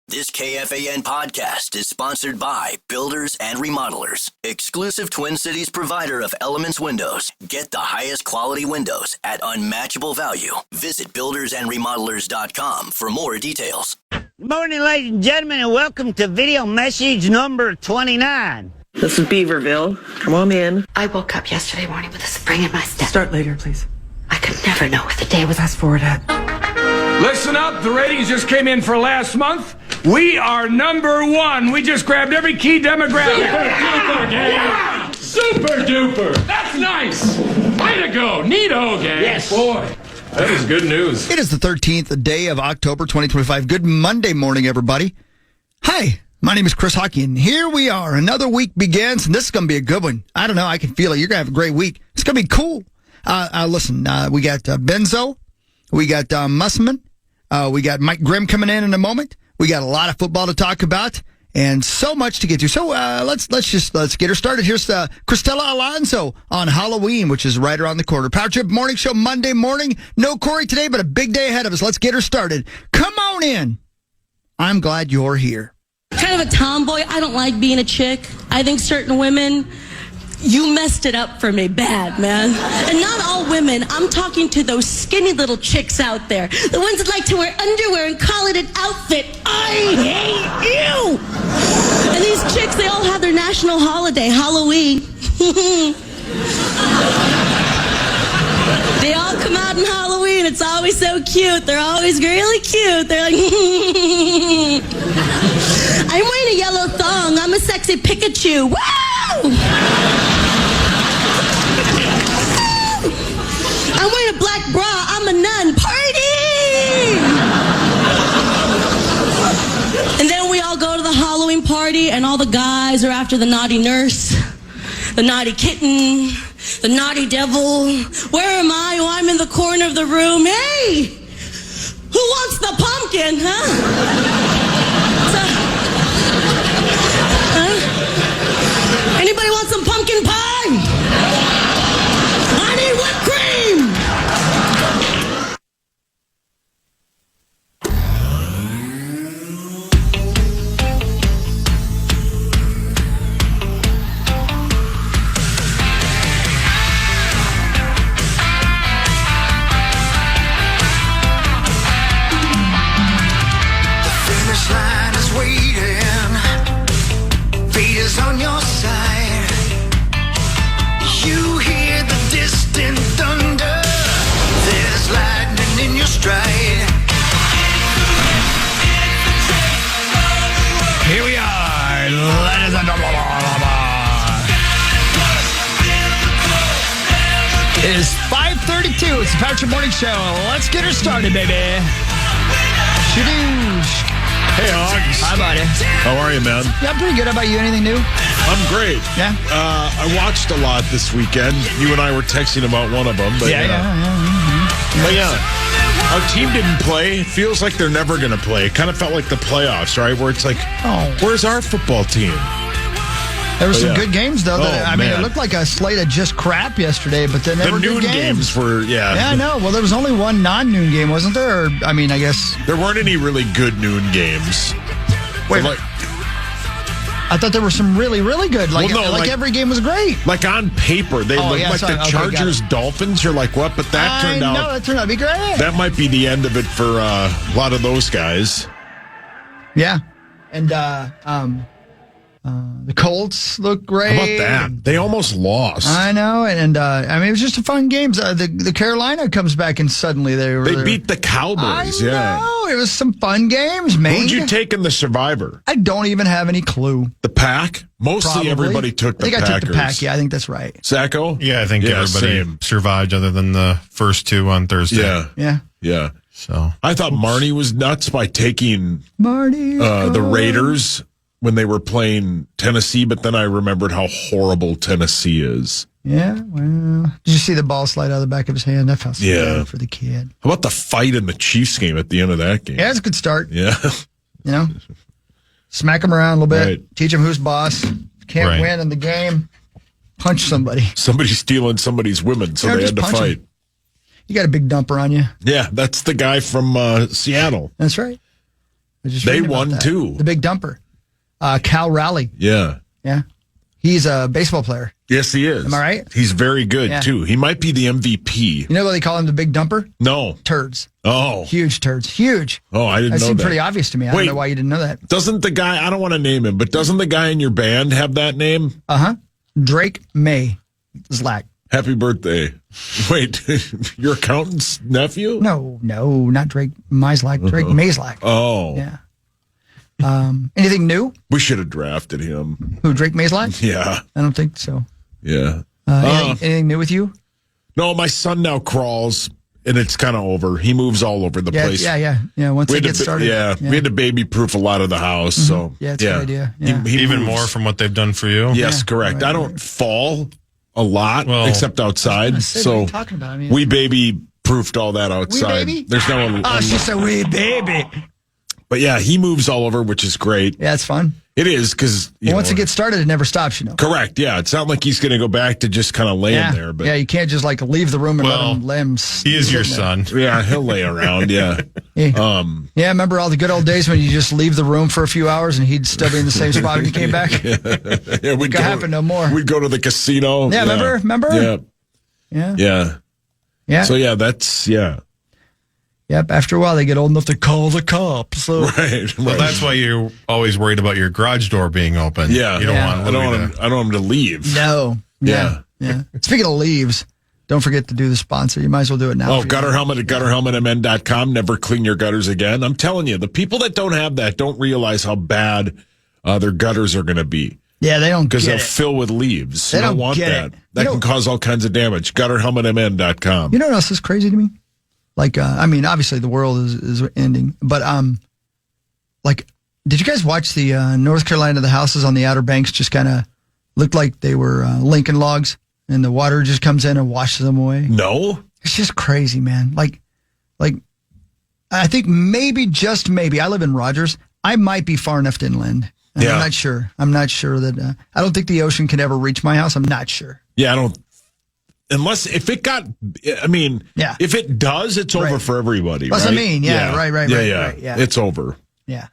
This KFAN podcast is sponsored by Builders and Remodelers, exclusive Twin Cities provider of Elements Windows. Get the highest quality windows at unmatchable value. Visit buildersandremodelers.com for more details. Good morning, ladies and gentlemen, and welcome to video message number 29. This is Beaverville. Come on in. I woke up yesterday morning with a spring in my step. Start later, please. I could never know what the day was. Fast forward ahead. Listen up, the ratings just came in for last month. We are number one. We just grabbed every key demographic. Super duper. That's nice. Way to go. Neato, gang. Yes. Boy, that is good news. It is the 13th day of October, 2025. Good Monday morning, everybody. Hi, my name is Chris Hockey, and here we are. Another week begins, and this is going to be a good one. I don't know. I can feel it. You're going to have a great week. It's going to be cool. Listen, we got Benzo. We got Musselman. We got Mike Grimm coming in a moment. We got a lot of football to talk about and so much to get to. So let's get her started. Here's Cristela Alonso on Halloween, which is right around the corner. Power Trip Morning Show Monday morning. No Corey today, but a big day ahead of us. Let's get her started. Come on in. I'm glad you're here. Kind of a tomboy. I don't like being a chick. I think certain women, you messed it up for me bad, man. And not all women. I'm talking to those skinny little chicks out there. The ones that like to wear underwear and call it an outfit. I hate you! And these chicks, they all have their national holiday, Halloween. They all come out in Halloween. It's always so cute. They're always really cute. They're like, I'm wearing a yellow thong. I'm a sexy Pikachu. Woo! I'm wearing a black bra. I'm a nun. Party! And then we all go to the Halloween party, and all the guys are after the naughty nurse, the naughty kitten, the naughty devil. Where am I? Oh, I'm in the corner of the room. Hey! Who wants the pumpkin, huh? Anybody want some pumpkin pie? I need whipped cream! The finish line is waiting. Fate is on your side. You hear the distant thunder. There's lightning in your stride. Here we are, ladies and gentlemen. It is 5:32. It's the Power Trip Morning Show. Let's get her started, baby. Shadoosh. Hey, Hogs. Hi, buddy. How are you, man? Yeah, I'm pretty good. How about you? Anything new? I'm great. Yeah? I watched a lot this weekend. You and I were texting about one of them. But, Yeah. But yeah, our team didn't play. It feels like they're never going to play. It kind of felt like the playoffs, right? Where it's like, where's our football team? There were some good games, though. I mean, man. it looked like a slate of just crap yesterday, but then there were The good noon games were, Yeah, I know. Well, there was only one non-noon game, wasn't there? Or, I mean, I guess. There weren't any really good noon games. Wait, I thought there were some really, really good. Like, Well, no, like every game was great. Like on paper, they look like sorry. the Okay, Chargers Dolphins. You're like, what? But that turned out. No, that turned out to be great. That might be the end of it for a lot of those guys. Yeah, and the Colts look great. How about that? They almost lost. I know, and I mean, it was just a fun game. The Carolina comes back and suddenly they beat the Cowboys. I know, it was some fun games, man. Who'd you take in the Survivor? I don't even have any clue. The Pack? Mostly Probably. everybody took the Packers. I took the Pack. Yeah, I think that's right. Sacco? Yeah, I think everybody survived other than the first two on Thursday. Yeah. So I thought Marnie was nuts by taking Marty the Raiders when they were playing Tennessee, but then I remembered how horrible Tennessee is. Yeah, well, did you see the ball slide out of the back of his hand? That felt so good for the kid. How about the fight in the Chiefs game at the end of that game? Yeah, it's a good start. Yeah. You know, smack him around a little bit, Right. teach him who's boss. Can't win in the game, punch somebody. Somebody's stealing somebody's women, so they had to punch fight. him. You got a big dumper on you. Yeah, that's the guy from Seattle. That's right. They won too. The big dumper. Cal Raleigh. Yeah. Yeah. He's a baseball player. Yes, he is. Am I right? He's very good, too. He might be the MVP. You know what they call him, the big dumper? No. Turds. Oh. Huge turds. Huge. Oh, I didn't know that. That seemed pretty obvious to me. I don't know why you didn't know that. Doesn't the guy, I don't want to name him, but doesn't the guy in your band have that name? Uh-huh. Drake May Zlack. Happy birthday. Wait, your accountant's nephew? No, not Drake Mazlak. Drake Mazlak. Oh. Yeah. Anything new? We should have drafted him. Who, Drake Mazlak? Yeah. I don't think so. Yeah. Anything new with you? No, my son now crawls, and it's kind of over. He moves all over the place. Yeah. Once they get started. We had to baby-proof a lot of the house. So yeah, it's a good idea. Yeah. He Even moves. more from what they've done for you? Yes, correct. I don't fall a lot, except outside. What are So you talking about? I mean, we baby-proofed all that outside. baby? There's no... Oh, she's a wee baby. But yeah, he moves all over, which is great. Yeah, it's fun. It is, because... Once it gets started, it never stops, Correct, yeah. It's not like he's going to go back to just kind of laying there. But yeah, you can't just leave the room and let him he is your son. Yeah, he'll lay around, yeah. Yeah, remember all the good old days when you just leave the room for a few hours and he'd still be in the same spot when you came back? Yeah, It could happen no more. We'd go to the casino. Yeah, remember? Yeah. Yeah. So, yeah, that's, Yep, after a while they get old enough to call the cops. So. Right. Well, that's why you're always worried about your garage door being open. Yeah. You don't want I don't want him to leave. No. Yeah. Speaking of leaves, don't forget to do the sponsor. You might as well do it now. Oh, gutter helmet at gutterhelmetmn.com. Never clean your gutters again. I'm telling you, the people that don't have that don't realize how bad their gutters are going to be. Yeah, they don't Because get they'll it. fill with leaves. They You don't don't want get that. it. That can cause all kinds of damage. Gutterhelmetmn.com. You know what else is crazy to me? Obviously the world is ending, but did you guys watch the North Carolina, the houses on the Outer Banks just kind of looked like they were Lincoln logs and the water just comes in and washes them away? No. It's just crazy, man. I think just maybe, I live in Rogers, I might be far enough inland. And I'm not sure. I'm not sure that, I don't think the ocean can ever reach my house. I'm not sure. Yeah, I don't. Unless if it got, if it does, it's over for everybody. That's right? what I mean. Yeah. Right. Yeah. It's over. Yeah.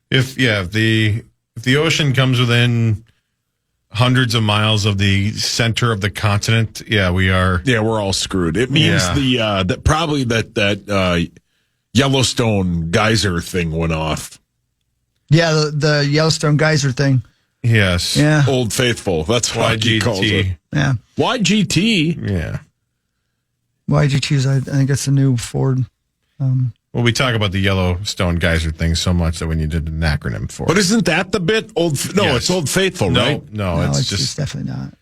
If the ocean comes within hundreds of miles of the center of the continent, we are. Yeah, we're all screwed. It means that Yellowstone geyser thing went off. Yeah, the Yellowstone geyser thing. Yes. Yeah. Old Faithful. That's what he calls it. Yeah. YGT. Yeah. Why'd you choose? I think it's the new Ford. Well, we talk about the Yellowstone geyser thing so much that we needed an acronym for it. But isn't that the bit? It's Old Faithful, right? No, it's just it's definitely not.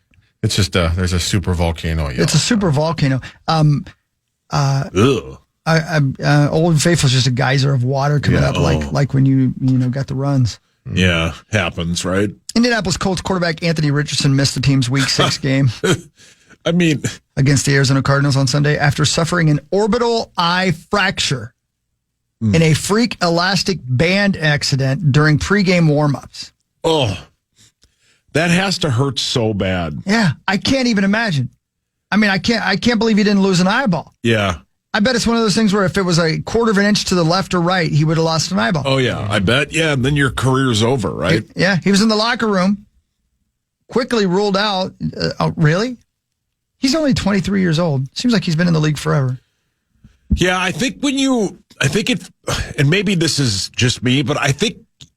It's just there's a super volcano. It's a super volcano. Ugh. Old Faithful is just a geyser of water coming up, like when you got the runs. Yeah, happens, right? Indianapolis Colts quarterback Anthony Richardson missed the team's Week 6 game. I mean, against the Arizona Cardinals on Sunday after suffering an orbital eye fracture in a freak elastic band accident during pregame warmups. Oh, that has to hurt so bad. Yeah, I can't even imagine. I mean, I can't believe he didn't lose an eyeball. Yeah. I bet it's one of those things where if it was a quarter of an inch to the left or right, he would have lost an eyeball. Oh, yeah, I bet. Yeah, and then your career's over, right? He was in the locker room, quickly ruled out. Really? He's only 23 years old. Seems like he's been in the league forever. Yeah, I think and maybe this is just me, but I think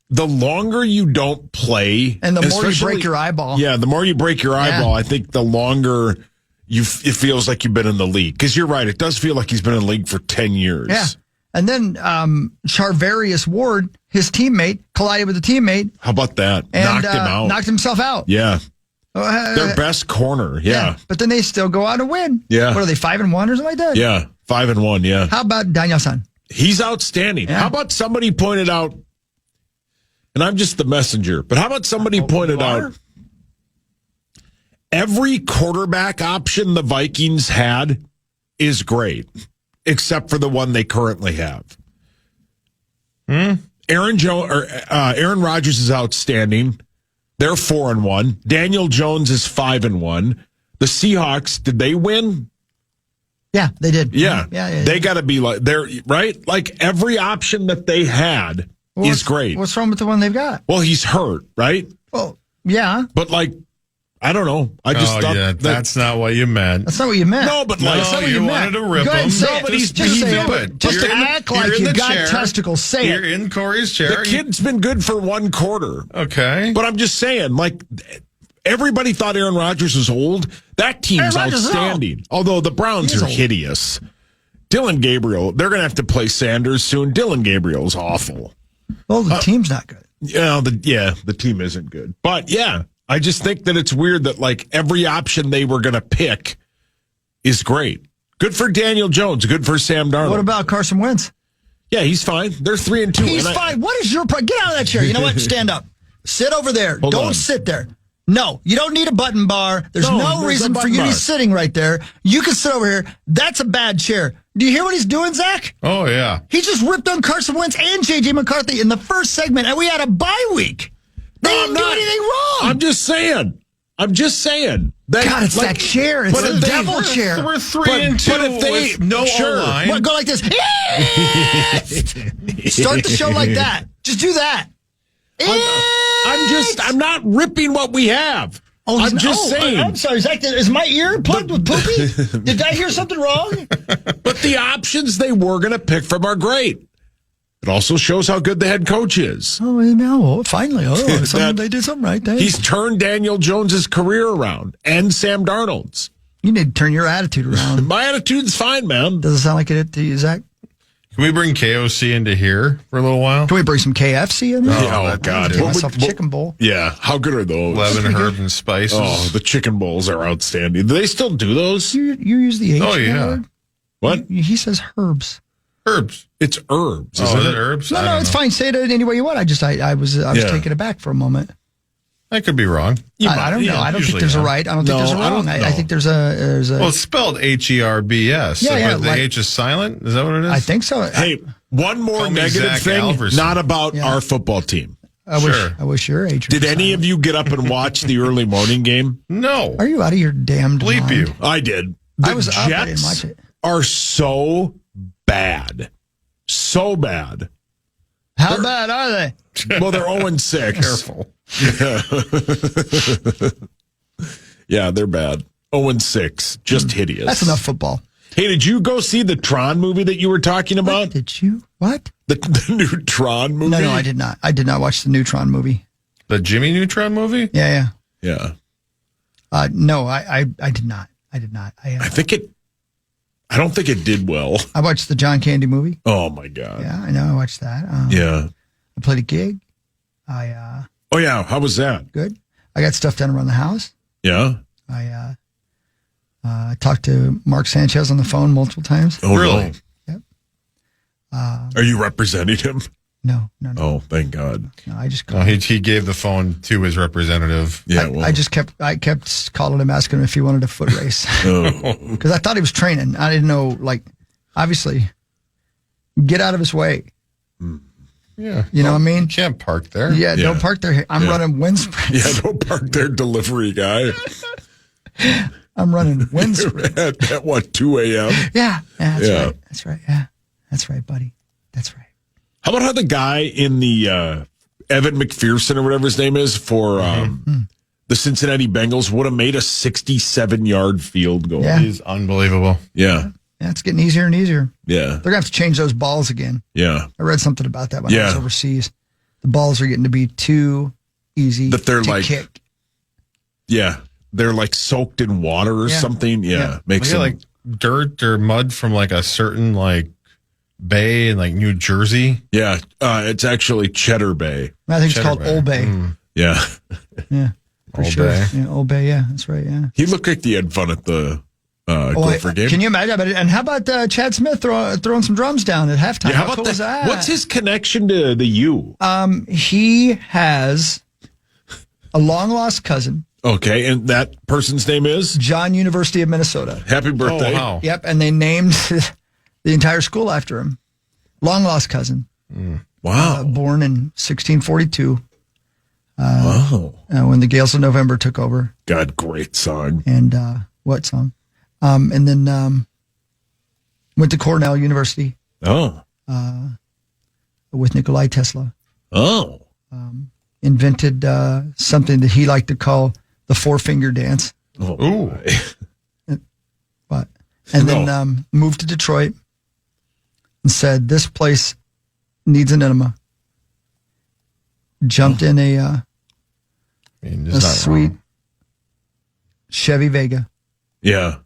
the longer you don't play. And the more you break your eyeball. Yeah, the more you break your eyeball, I think the longer it feels like you've been in the league. Because you're right, it does feel like he's been in the league for 10 years. Yeah. And then Charvarius Ward, his teammate, collided with a teammate. How about that? And, knocked him out. Knocked himself out. Yeah. Their best corner, yeah. But then they still go out and win. Yeah. What are they, 5-1 or something like that? Yeah, 5-1, yeah. How about Danielson? He's outstanding. Yeah. How about somebody pointed out, and I'm just the messenger, but how about somebody pointed out, every quarterback option the Vikings had is great, except for the one they currently have. Aaron Rodgers is outstanding. They're 4-1. Daniel Jones is 5-1. The Seahawks, did they win? Yeah, they did. Yeah. Yeah. They got to be like, they're right. Like every option that they had is great. What's wrong with the one they've got? Well, he's hurt, right? Well, yeah. But like, I don't know. I just thought that's not what you meant. That's not what you meant. No, but like, that's not what you wanted to rip Go ahead him. and say No, it. but he's just say do it. it. Just to act like you got testicles. Say You're it. in Corey's chair. the kid's been good for one quarter. Okay. But I'm just saying, like, everybody thought Aaron Rodgers was old. That team's outstanding. Although the Browns are hideous. Dylan Gabriel, they're going to have to play Sanders soon. Dylan Gabriel's awful. Well, the team's not good. Yeah, the team isn't good. But yeah, I just think that it's weird that like every option they were going to pick is great. Good for Daniel Jones. Good for Sam Darnold. What about Carson Wentz? Yeah, he's fine. They're 3-2. He's fine. What is your problem? Get out of that chair. You know what? Stand up. Sit over there. Hold Don't on. sit there. No, you don't need a button bar. There's no reason for you to be sitting right there. You can sit over here. That's a bad chair. Do you hear what he's doing, Zach? Oh, yeah. He just ripped on Carson Wentz and J.J. McCarthy in the first segment, and we had a bye week. They didn't do anything wrong. I'm just saying. God, it's that chair. It's the devil chair. We're 3-2 but if they, with no O-line. What, go like this. Start the show like that. Just do that. I'm not ripping what we have. I'm just saying. I'm sorry, Zach. Is my ear plugged with poopy? Did I hear something wrong? But the options they were going to pick from are great. It also shows how good the head coach is. Oh, no. Finally. They did something right. He's turned Daniel Jones's career around and Sam Darnold's. You need to turn your attitude around. My attitude's fine, man. Does it sound like it to you, Zach? Can we bring KOC into here for a little while? Can we bring some KFC in there? Oh God. Get myself a chicken bowl. Yeah. How good are those? 11 herbs and spices. Oh, the chicken bowls are outstanding. Do they still do those? You use the H word? What? He says herbs. Herbs. It's herbs. Is it herbs? No, it's fine. Say it any way you want. I was taken aback for a moment. I could be wrong. I don't know. I don't think there's a right. I don't think there's a wrong. I think there's a. Well, it's spelled HERBS. Yeah, but the H is silent. Is that what it is? I think so. Hey, one more Call me negative Zach thing, Alverson. not about our football team. I wish your age. Did any of you get up and watch the early morning game? No. Are you out of your damned Bleep mind? you. I did. I was up. I didn't watch it. Are so bad. So bad. How bad are they? Well, they're 0-6. Careful. Yeah, they're bad. 0-6. Just hideous. That's enough football. Hey, did you go see the Tron movie that you were talking about? What did you? What? The new Tron movie? No, I did not. I did not watch the Neutron movie. The Jimmy Neutron movie? Yeah. No, I did not. I did not. I don't think it did well. I watched the John Candy movie. Oh my God. Yeah, I know. I watched that. Yeah. I played a gig. Oh yeah. How was that? Good. I got stuff done around the house. Yeah. I talked to Mark Sanchez on the phone multiple times. Oh really? Yep. Are you representing him? No. Oh, thank God. No, I just called. He gave the phone to his representative. Yeah. I kept calling him, asking him if he wanted a foot race because I thought he was training. I didn't know. Obviously, get out of his way. Yeah. You know what I mean? You can't park there. Yeah, don't park there. I'm running wind sprints. Yeah, don't park there, delivery guy. I'm running wind sprints. At what, 2 a.m.? Yeah, that's right. That's right. Yeah, that's right, buddy. That's right. How about how the guy in the Evan McPherson or whatever his name is for the Cincinnati Bengals would have made a 67-yard field goal? Yeah. He's unbelievable. Yeah. Yeah, it's getting easier and easier. Yeah. They're going to have to change those balls again. Yeah. I read something about that when I was overseas. The balls are getting to be too easy to kick. Yeah. They're like soaked in water or something. Yeah. Makes them like dirt or mud from like a certain like bay in like New Jersey. Yeah. It's actually Cheddar Bay. I think it's called Old Bay. Yeah. Yeah. For Old sure. Bay. Yeah, Old Bay. Yeah, that's right. Yeah. He looked like he had fun at the Gopher game. Can you imagine? And how about Chad Smith throwing some drums down at halftime? Yeah, how about was that? What's his connection to the U? He has a long lost cousin. Okay, and that person's name is? John University of Minnesota. Happy birthday. Oh, wow. Yep, and they named the entire school after him. Long lost cousin. Wow. Born in 1642. Wow. When the Gales of November took over. God, great song. And what song? And then Went to Cornell University. Oh. With Nikolai Tesla. Oh. Invented something that he liked to call the four-finger dance. Oh. Ooh. And then moved to Detroit and said, this place needs an enema. Jumped in a sweet Chevy Vega. Yeah.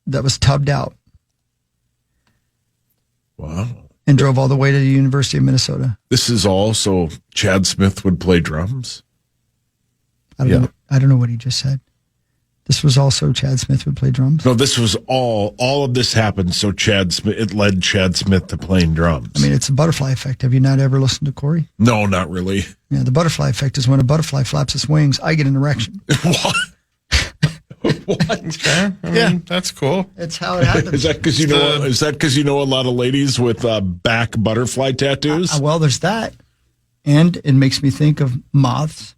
That was tubbed out. Wow. And drove all the way to the University of Minnesota. This is all so Chad Smith would play drums? I don't know what he just said. This was also Chad Smith would play drums? No, this was all of this happened so it led Chad Smith to playing drums. I mean, it's a butterfly effect. Have you not ever listened to Corey? No, not really. Yeah, the butterfly effect is when a butterfly flaps its wings, I get an erection. What? What? Okay. I mean, that's cool. It's how it happens. Is that because you know a lot of ladies with back butterfly tattoos? Well, there's that. And it makes me think of moths.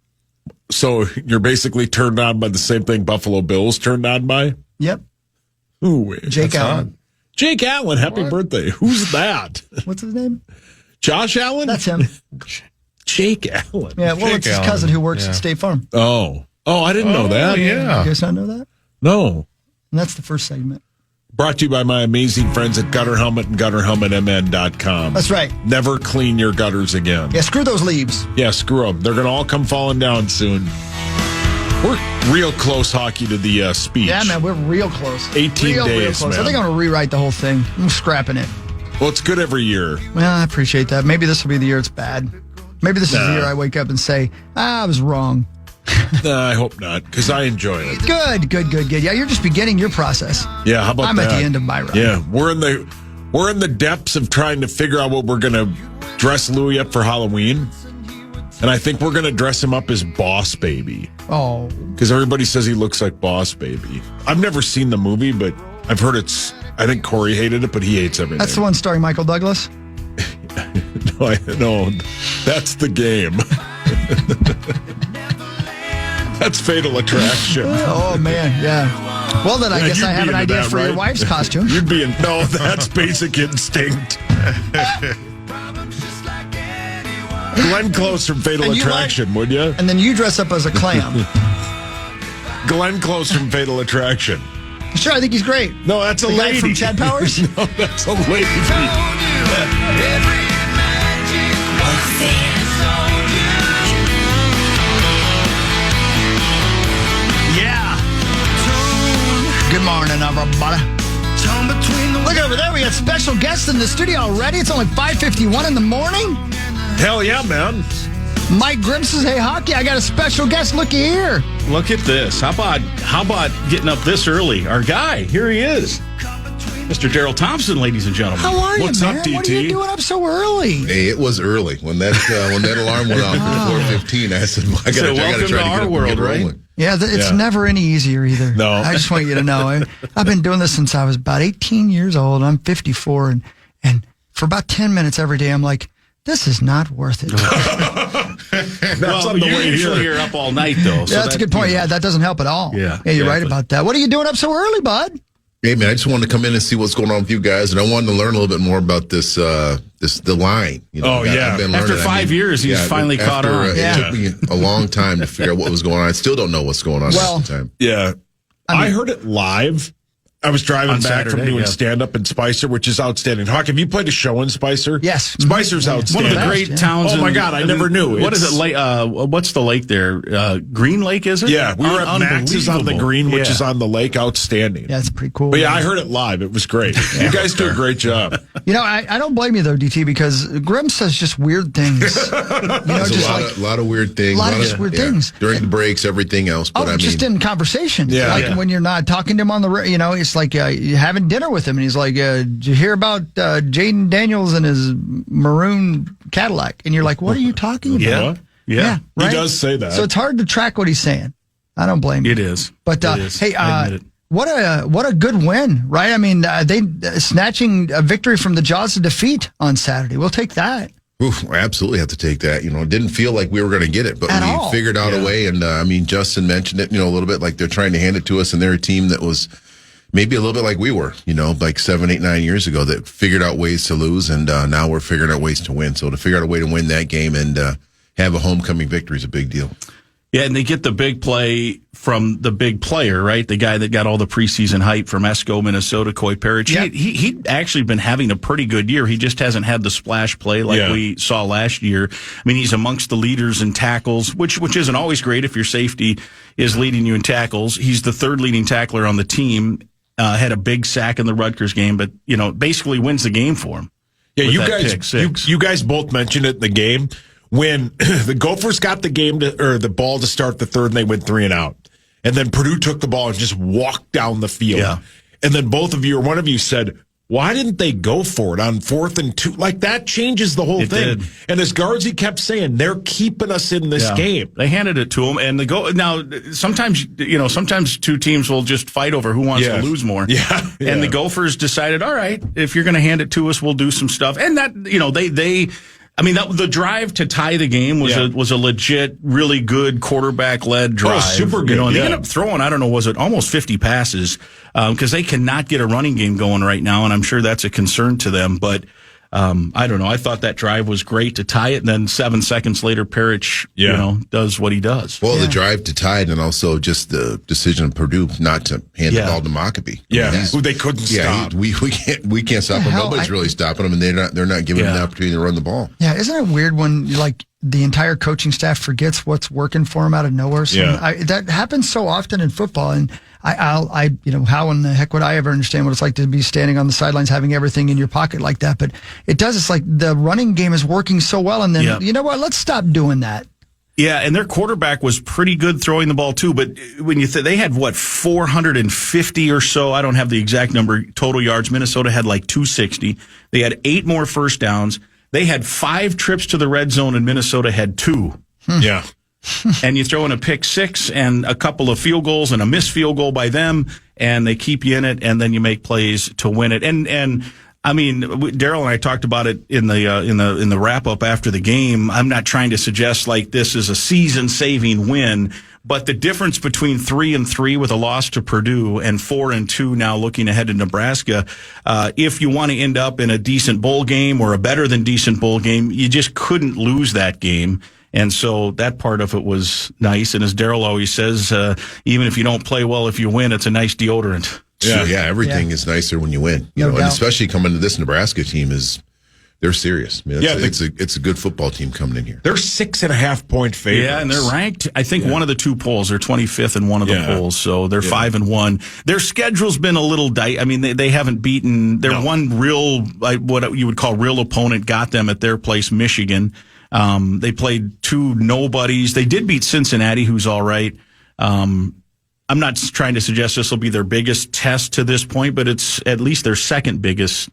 So you're basically turned on by the same thing Buffalo Bills turned on by? Yep. Ooh, Jake Allen. Jake Allen, happy birthday. Who's that? What's his name? Josh Allen? That's him. Jake Allen. Yeah, well, it's his cousin who works at State Farm. Oh, I didn't know that. Yeah. You guys not know that? No. And that's the first segment. Brought to you by my amazing friends at Gutter Helmet and GutterHelmetMN.com. That's right. Never clean your gutters again. Yeah, screw those leaves. Yeah, screw them. They're going to all come falling down soon. We're real close, Hockey, to the speech. Yeah, man, we're real close. 18 real days, close. man. I think I'm going to rewrite the whole thing. I'm scrapping it. Well, it's good every year. Well, I appreciate that. Maybe this will be the year it's bad. Maybe this is the year I wake up and say, I was wrong. I hope not, because I enjoy it. Good. Yeah, you're just beginning your process. Yeah, how about I'm that? at the end of my run. Yeah, we're in the depths of trying to figure out what we're going to dress Louis up for Halloween. And I think we're going to dress him up as Boss Baby. Oh. Because everybody says he looks like Boss Baby. I've never seen the movie, but I've heard I think Corey hated it, but he hates everything. That's the one starring Michael Douglas? No, that's the game. That's Fatal Attraction. Oh, man, yeah. Well, then I guess I have an idea for your wife's costume. You'd be no, that's Basic Instinct. Glenn Close from Fatal Attraction, would you? And then you dress up as a clam. Glenn Close from Fatal Attraction. Sure, I think he's great. No, that's a lady. Guy from Chad Powers? No, that's a lady. Good morning, everybody. Look over there. We got special guests in the studio already. It's only 5:51 in the morning. Hell yeah, man. Mike Grimm says, hey, Hockey, I got a special guest. Looky here. Look at this. How about getting up this early? Our guy, here he is. Mr. Darrell Thompson, ladies and gentlemen. How are you, What's man? up, DT? What are you doing up so early? Hey, it was early. When that alarm went off at 4:15, I said, well, I got to try to get our world, right? rolling. Yeah, it's never any easier either. No. I just want you to know. I've been doing this since I was about 18 years old. I'm 54, and for about 10 minutes every day, I'm like, this is not worth it. Usually you're up all night, though. So that's a good point. Yeah, that doesn't help at all. Yeah, you're right about that. What are you doing up so early, bud? Hey, man, I just wanted to come in and see what's going on with you guys, and I wanted to learn a little bit more about the line. You know, After 5 years, he's finally caught on. It took me a long time to figure out what was going on. I still don't know what's going on at the time. Yeah. I heard it live. I was driving back Saturday, from doing stand-up in Spicer, which is outstanding. Hawk, have you played a show in Spicer? Yes. Spicer's outstanding. One of the great towns. Oh, my God, I never knew. What is it? What's the lake there? Green Lake, is it? Yeah, we were at Max's on the Green, which is on the lake. Outstanding. Yeah, it's pretty cool. But yeah, I heard it live. It was great. You guys do a great job. You know, I don't blame you, though, DT, because Grimm says just weird things. A lot of weirard things. A lot of just weird things. During the breaks, everything else. But just in conversation. Yeah. Like when you're not talking to him on the, it's like you having dinner with him, and he's like, did you hear about Jaden Daniels and his maroon Cadillac? And you're like, what are you talking about? Yeah. Right? He does say that. So it's hard to track what he's saying. I don't blame you. It is. But It is. hey, I admit it. what a good win, right? I mean, they snatching a victory from the jaws of defeat on Saturday. We'll take that. Oof, I absolutely have to take that. It didn't feel like we were going to get it, but At we all. figured out a way. And Justin mentioned it, a little bit like they're trying to hand it to us, and they're a team that was maybe a little bit like we were, like 7, 8, 9 years ago, that figured out ways to lose, and now we're figuring out ways to win. So to figure out a way to win that game and have a homecoming victory is a big deal. Yeah, and they get the big play from the big player, right? The guy that got all the preseason hype from Esco, Minnesota, Coy Parrish. Yep. He'd actually been having a pretty good year. He just hasn't had the splash play like we saw last year. I mean, he's amongst the leaders in tackles, which isn't always great if your safety is leading you in tackles. He's the third leading tackler on the team. Had a big sack in the Rutgers game, but, basically wins the game for him. Yeah, you guys both mentioned it in the game. When the Gophers got the ball to start the third, and they went 3 and out, and then Purdue took the ball and just walked down the field. Yeah. And then both of you, or one of you, said, "Why didn't they go for it on 4th and 2?" Like, that changes the whole thing. Did. And as Guardsy kept saying, they're keeping us in this game. They handed it to them, and now sometimes two teams will just fight over who wants to lose more. Yeah. And the Gophers decided, all right, if you're going to hand it to us, we'll do some stuff. And that the drive to tie the game was a legit, really good quarterback-led drive. Oh, super good. And they ended up throwing, was it almost 50 passes, because they cannot get a running game going right now, and I'm sure that's a concern to them. But I don't know. I thought that drive was great to tie it, and then 7 seconds later, Parrish, does what he does. Well, the drive to tie it, and also just the decision of Purdue not to hand the ball to Mockabee. Yeah, who they couldn't stop. We can't stop him. Nobody's really stopping him, and they're not giving him the opportunity to run the ball. Yeah, isn't it weird when the entire coaching staff forgets what's working for them out of nowhere? So that happens so often in football, and how in the heck would I ever understand what it's like to be standing on the sidelines having everything in your pocket like that? But it does. It's like the running game is working so well, and then you know what? Let's stop doing that. Yeah, and their quarterback was pretty good throwing the ball too. But when they had 450 or so. I don't have the exact number total yards. Minnesota had 260. They had 8 more first downs. They had 5 trips to the red zone, and Minnesota had 2. Yeah. And you throw in a pick 6 and a couple of field goals and a missed field goal by them, and they keep you in it, and then you make plays to win it. And I mean, Darrell and I talked about it in the wrap up after the game. I'm not trying to suggest this is a season saving win, but the difference between 3-3 with a loss to Purdue and 4-2 now looking ahead to Nebraska, if you want to end up in a decent bowl game or a better than decent bowl game, you just couldn't lose that game. And so that part of it was nice. And as Darrell always says, even if you don't play well, if you win, it's a nice deodorant. Yeah, everything is nicer when you win. And especially coming to this Nebraska team they're serious. I mean, it's a good football team coming in here. They're 6.5-point favorites. Yeah, and they're ranked. I think one of the 2 polls. They're 25th in one of the polls, so they're 5-1. Their schedule's been a little I mean, they haven't beaten. Their one real, what you would call real opponent, got them at their place, Michigan. They played 2 nobodies. They did beat Cincinnati, who's all right. I'm not trying to suggest this will be their biggest test to this point, but it's at least their second biggest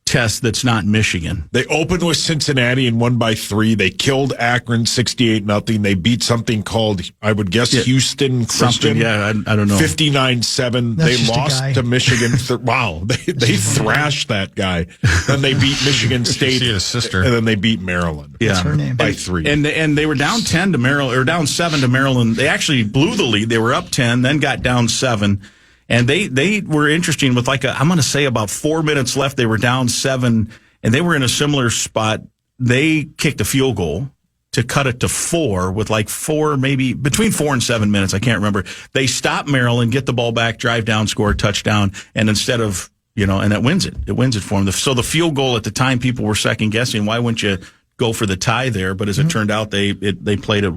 test that's not Michigan. They opened with Cincinnati and won by 3. They killed Akron 68-0. They beat something called, I would guess, Houston Christian. Yeah, I don't know. 59-7. They lost to Michigan. Wow, they thrashed that guy. Then they beat Michigan State. His sister. And then they beat Maryland. What's her name? By 3. And they were down 10 to Maryland, or down 7 to Maryland. They actually blew the lead. They were up 10, then got down 7. And they were interesting with I'm going to say about 4 minutes left. They were down 7, and they were in a similar spot. They kicked a field goal to cut it to 4 with 4, maybe between 4 and 7 minutes. I can't remember. They stop Maryland, get the ball back, drive down, score a touchdown. And instead of, and that wins it. It wins it for them. So the field goal at the time, people were second guessing. Why wouldn't you go for the tie there? But as it turned out, they played it.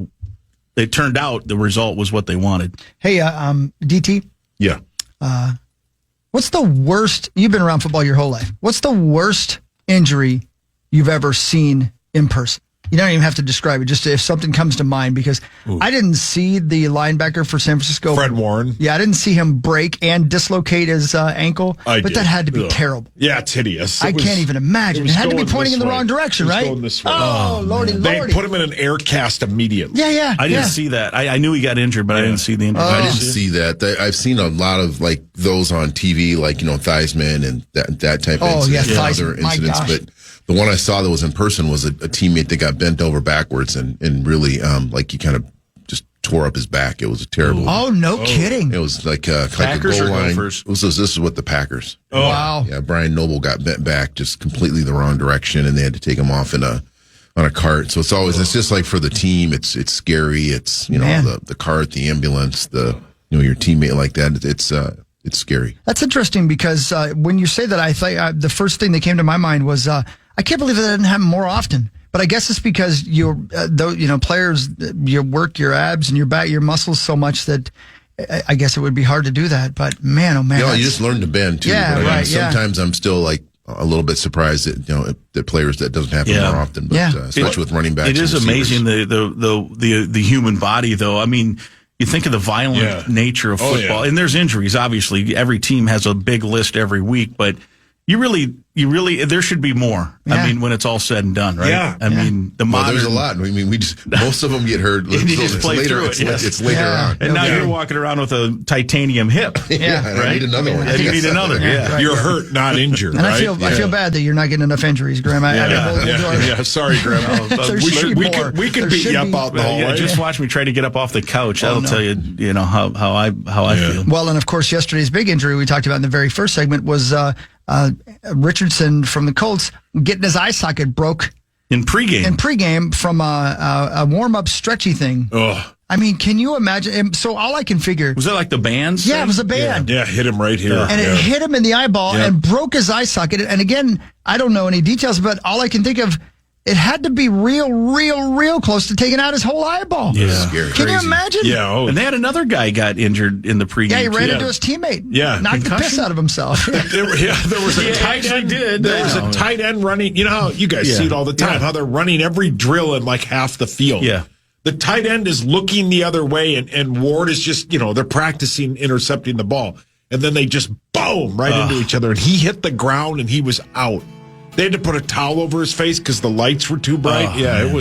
It turned out the result was what they wanted. Hey, DT. Yeah. What's the worst, you've been around football your whole life, what's the worst injury you've ever seen in person? You don't even have to describe it, just if something comes to mind, because I didn't see the linebacker for San Francisco. Fred Warren. Yeah, I didn't see him break and dislocate his ankle, but that had to be terrible. Yeah, it's hideous. I can't even imagine. It had to be pointing in the wrong direction, right? Going this way. Oh, lordy. They put him in an air cast immediately. Yeah. I didn't see that. I knew he got injured, but I didn't see the injury. I didn't see that. I've seen a lot of those on TV, Theismann and that type of incident, other incidents, but the one I saw that was in person was a teammate that got bent over backwards and really, he kind of just tore up his back. It was a terrible. Oh, no kidding. It was like a Packers goal or line. Gophers? This is what the Packers. Oh. Wow. Yeah, Brian Noble got bent back just completely the wrong direction, and they had to take him off on a cart. So it's just like for the team, it's scary. It's the cart, the ambulance, your teammate like that. It's scary. That's interesting because when you say that, I thought the first thing that came to my mind was I can't believe that didn't happen more often. But I guess it's because players, you work your abs and your back, your muscles so much that I guess it would be hard to do that. But man, oh man, you just learn to bend too. Yeah, but right. Sometimes I'm still like a little bit surprised that that players that doesn't happen more often. But especially with running backs. It is amazing the human body, though. I mean, you think of the violent nature of football, and there's injuries. Obviously, every team has a big list every week, but you really, there should be more. Yeah. I mean, when it's all said and done, right? Yeah. I mean, there's a lot. I mean, most of them get hurt. It's later on. And now you're walking around with a titanium hip. Right? I need another one. And you need another. Yeah. Right. You're hurt, not injured. And right? I feel bad that you're not getting enough injuries, Graham. Sorry, Graham. We could beat you up out in the hallway. Just watch me try to get up off the couch. That'll tell you, how I feel. Well, and of course, yesterday's big injury we talked about in the very first segment was Richardson from the Colts getting his eye socket broke in pregame from a warm-up stretchy thing. Oh. I mean, can you imagine? So all I can figure... Was that like the bands? Yeah, it was a band. Yeah, hit him right here. And it hit him in the eyeball and broke his eye socket. And again, I don't know any details, but all I can think of, it had to be real close to taking out his whole eyeball. Yeah. Scary. Can you imagine? Yeah. And they had another guy got injured in the pregame. Yeah, he ran into his teammate. Yeah. Knocked the piss out of himself. There was a tight end. There was a tight end running. You know how you guys see it all the time, how they're running every drill in like half the field. Yeah. The tight end is looking the other way, and Ward is just, they're practicing intercepting the ball. And then they just boom right into each other. And he hit the ground, and he was out. They had to put a towel over his face because the lights were too bright. Man.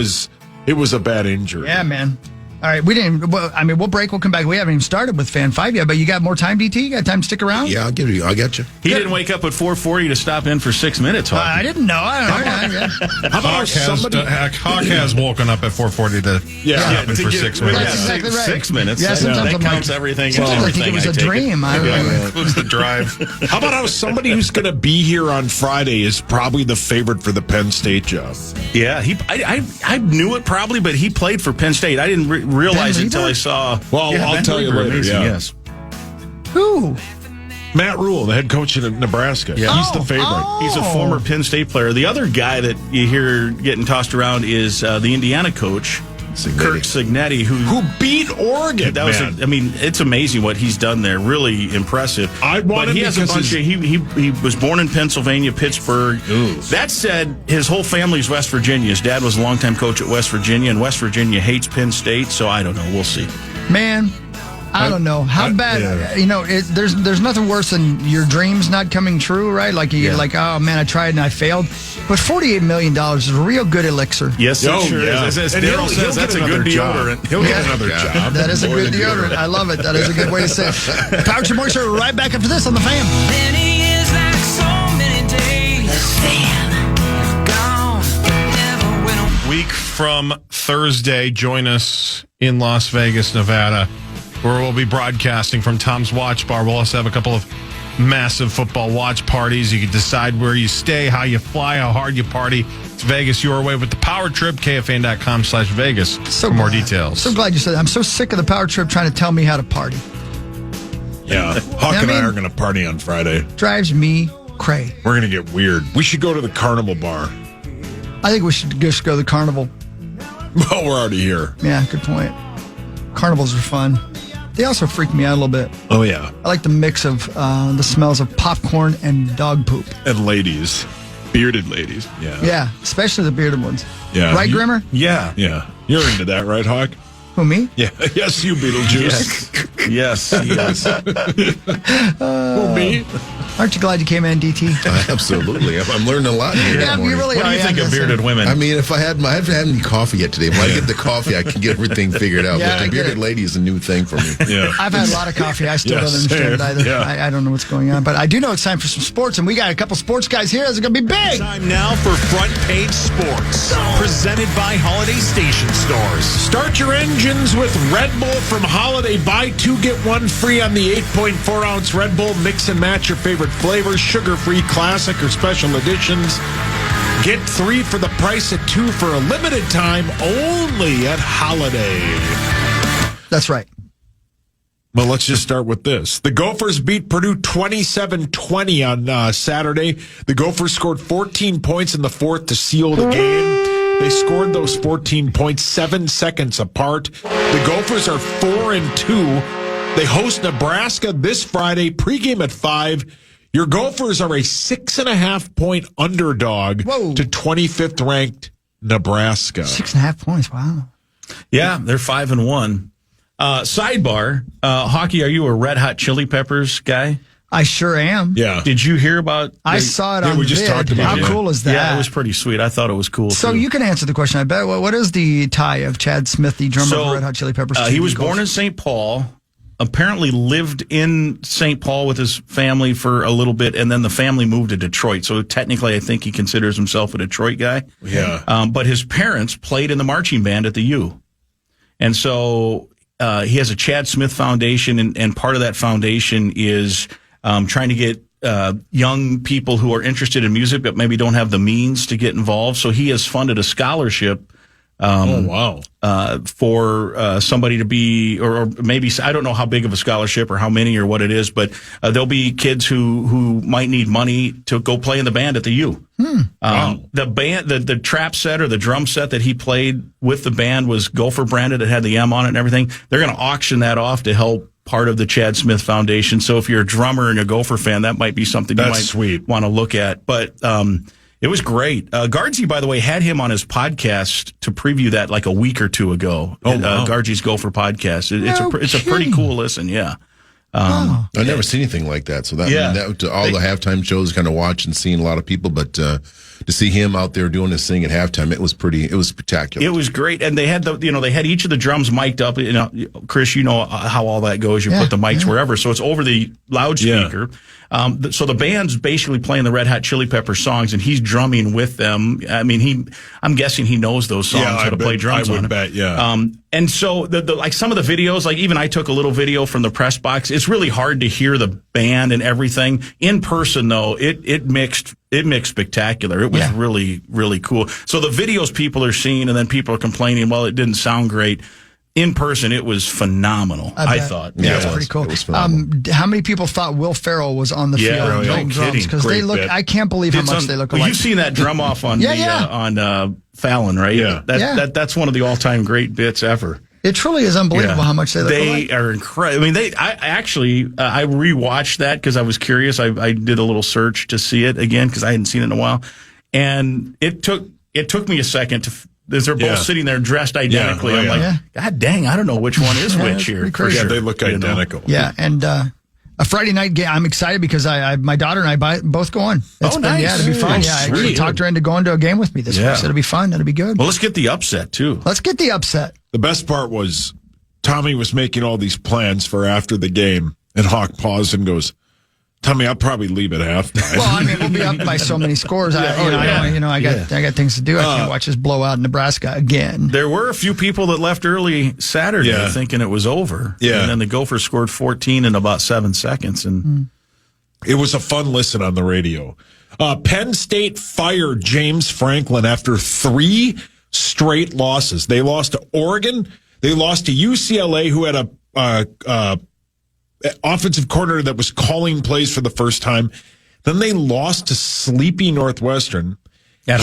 It was a bad injury. Yeah, man. All right, we'll break. We'll come back. We haven't even started with Fan 5 yet, but you got more time, DT? You got time to stick around? Yeah, I got you. He didn't wake up at 4:40 to stop in for 6 minutes. I didn't know. I don't know. How about Hawk has woken up at 4:40 to stop in for 6 minutes. That's exactly right. 6 minutes. Yeah, sometimes that I'm counts like, everything. I think it was a dream. It was the drive. How about how somebody who's going to be here on Friday is probably the favorite for the Penn State job? Yeah, I knew it probably, but he played for Penn State. I didn't realize it until I saw. Well, I'll tell you later. Yes. Who? Matt Rule, the head coach in Nebraska. Yeah. He's the favorite. He's a former Penn State player. The other guy that you hear getting tossed around is the Indiana coach, Kirk Cignetti, who beat Oregon. It's amazing what he's done there. Really impressive. But he has a bunch of. He was born in Pennsylvania, Pittsburgh. Ooh. That said, his whole family's West Virginia. His dad was a longtime coach at West Virginia, and West Virginia hates Penn State. So I don't know. We'll see. Man, I don't know how bad. There's nothing worse than your dreams not coming true, right? Like you're like, oh man, I tried and I failed. But $48 million is a real good elixir. Yes, it sure is. As Darrell says, that's a good deodorant. He'll get another job. That is a good deodorant. I love it. That is a good way to say it. Power to Morning Show right back after this on the Fan. Many years like so many days. The Fan. Gone. Never went Week from Thursday, join us in Las Vegas, Nevada, where we'll be broadcasting from Tom's Watch Bar. We'll also have a couple of massive football watch parties. You can decide where you stay, how you fly, how hard you party. It's Vegas your way with the Power Trip, KFAN.com/Vegas for more details. So glad you said that. I'm so sick of the Power Trip trying to tell me how to party. Yeah, Hawk and I are going to party on Friday. Drives me cray. We're going to get weird. We should go to the Carnival Bar. I think we should just go to the Carnival. Well, we're already here. Yeah, good point. Carnivals are fun. They also freak me out a little bit. Oh, yeah. I like the mix of the smells of popcorn and dog poop. And ladies. Bearded ladies. Yeah. Yeah, especially the bearded ones. Yeah. Right, Grimmer? Yeah. Yeah. You're into that, right, Hawk? Who, me? Yeah. Yes, you, Beetlejuice. Yes. Who, me? Aren't you glad you came in, DT? Absolutely. I'm learning a lot here. Yeah, you really what are. do you think of bearded women? I mean, if I haven't had any coffee yet today. When I get the coffee, I can get everything figured out. Yeah, but the bearded lady is a new thing for me. Yeah. I've had a lot of coffee. I still don't understand it either. Yeah. I don't know what's going on. But I do know it's time for some sports, and we got a couple sports guys here. It's going to be big. Time now for Front Page Sports, presented by Holiday Station Stores. Start your engine. engines with Red Bull from Holiday. Buy 2, get 1 free on the 8.4-ounce Red Bull. Mix and match your favorite flavors, sugar-free, classic, or special editions. Get 3 for the price of 2 for a limited time only at Holiday. That's right. Well, let's just start with this. The Gophers beat Purdue 27-20 on Saturday. The Gophers scored 14 points in the fourth to seal the game. They scored those 14 points 7 seconds apart. The Gophers are 4-2. They host Nebraska this Friday, pregame at 5. Your Gophers are a 6.5-point underdog to 25th ranked Nebraska. 6.5 points. Wow. Yeah, they're 5-1. Sidebar, Hockey, are you a Red Hot Chili Peppers guy? I sure am. Yeah. Did you hear about? I saw it on we just talked about How cool is that? Yeah, it was pretty sweet. I thought it was cool. So too. you can answer the question, I bet. What is the tie of Chad Smith, the drummer of Red Hot Chili Peppers? He was born in St. Paul, apparently lived in St. Paul with his family for a little bit, and then the family moved to Detroit. So technically, I think he considers himself a Detroit guy. Yeah. But his parents played in the marching band at the U. And so he has a Chad Smith Foundation, and part of that foundation is trying to get young people who are interested in music but maybe don't have the means to get involved. So he has funded a scholarship for somebody to be, or maybe, I don't know how big of a scholarship or how many or what it is, but there'll be kids who might need money to go play in the band at the U. The band, the trap set or the drum set that he played with the band was Gopher branded. It had the M on it and everything. They're going to auction that off to help part of the Chad Smith Foundation. So if you're a drummer and a Gopher fan, that might be something you might want to look at. But it was great. Guardsy, by the way, had him on his podcast to preview that like a week or two ago. Guardsy's Gopher podcast. It's a pretty cool listen. Yeah. I've never seen anything like that. So that all the halftime shows, kind of watch and seeing a lot of people, but to see him out there doing his thing at halftime, it was spectacular. It was great, and they had they had each of the drums mic'd up. Chris, you know how all that goes. You put the mics wherever, so it's over the loudspeaker. So the band's basically playing the Red Hot Chili Pepper songs, and he's drumming with them. I mean, I'm guessing he knows those songs, how to play drums on it. I would bet, yeah. And so like some of the videos, like even I took a little video from the press box. It's really hard to hear the band and everything. In person, though, it mixed spectacular. It was really, really cool. So the videos people are seeing, and then people are complaining, well, it didn't sound great. In person, it was phenomenal, I thought. Yeah, it was pretty cool. It was phenomenal. How many people thought Will Ferrell was on the field playing drums? Because they look, I can't believe how much they look alike. You've seen that drum off on on Fallon, right? Yeah. That's one of the all-time great bits ever. It truly is unbelievable how much they look alike. They are incredible. I mean, I rewatched that because I was curious. I did a little search to see it again because I hadn't seen it in a while. And it took me a second as they're both sitting there dressed identically. I'm like, God dang, I don't know which one is which here. Yeah, they look identical. Yeah, and a Friday night game. I'm excited because my daughter and I both going. Nice. It'll be fun. Oh, I actually talked her into going to a game with me this week. So it'll be fun. It'll be good. Well, let's get the upset too. Let's get the upset. The best part was Tommy was making all these plans for after the game, and Hawk paused and goes, Tommy, I'll probably leave at halftime. Well, I mean, we'll be up by so many scores. I got things to do. I can't watch us blow out Nebraska again. There were a few people that left early Saturday thinking it was over. Yeah. And then the Gophers scored 14 in about 7 seconds. And it was a fun listen on the radio. Penn State fired James Franklin after 3 straight losses. They lost to Oregon. They lost to UCLA, who had a offensive coordinator that was calling plays for the first time. Then they lost to sleepy Northwestern. At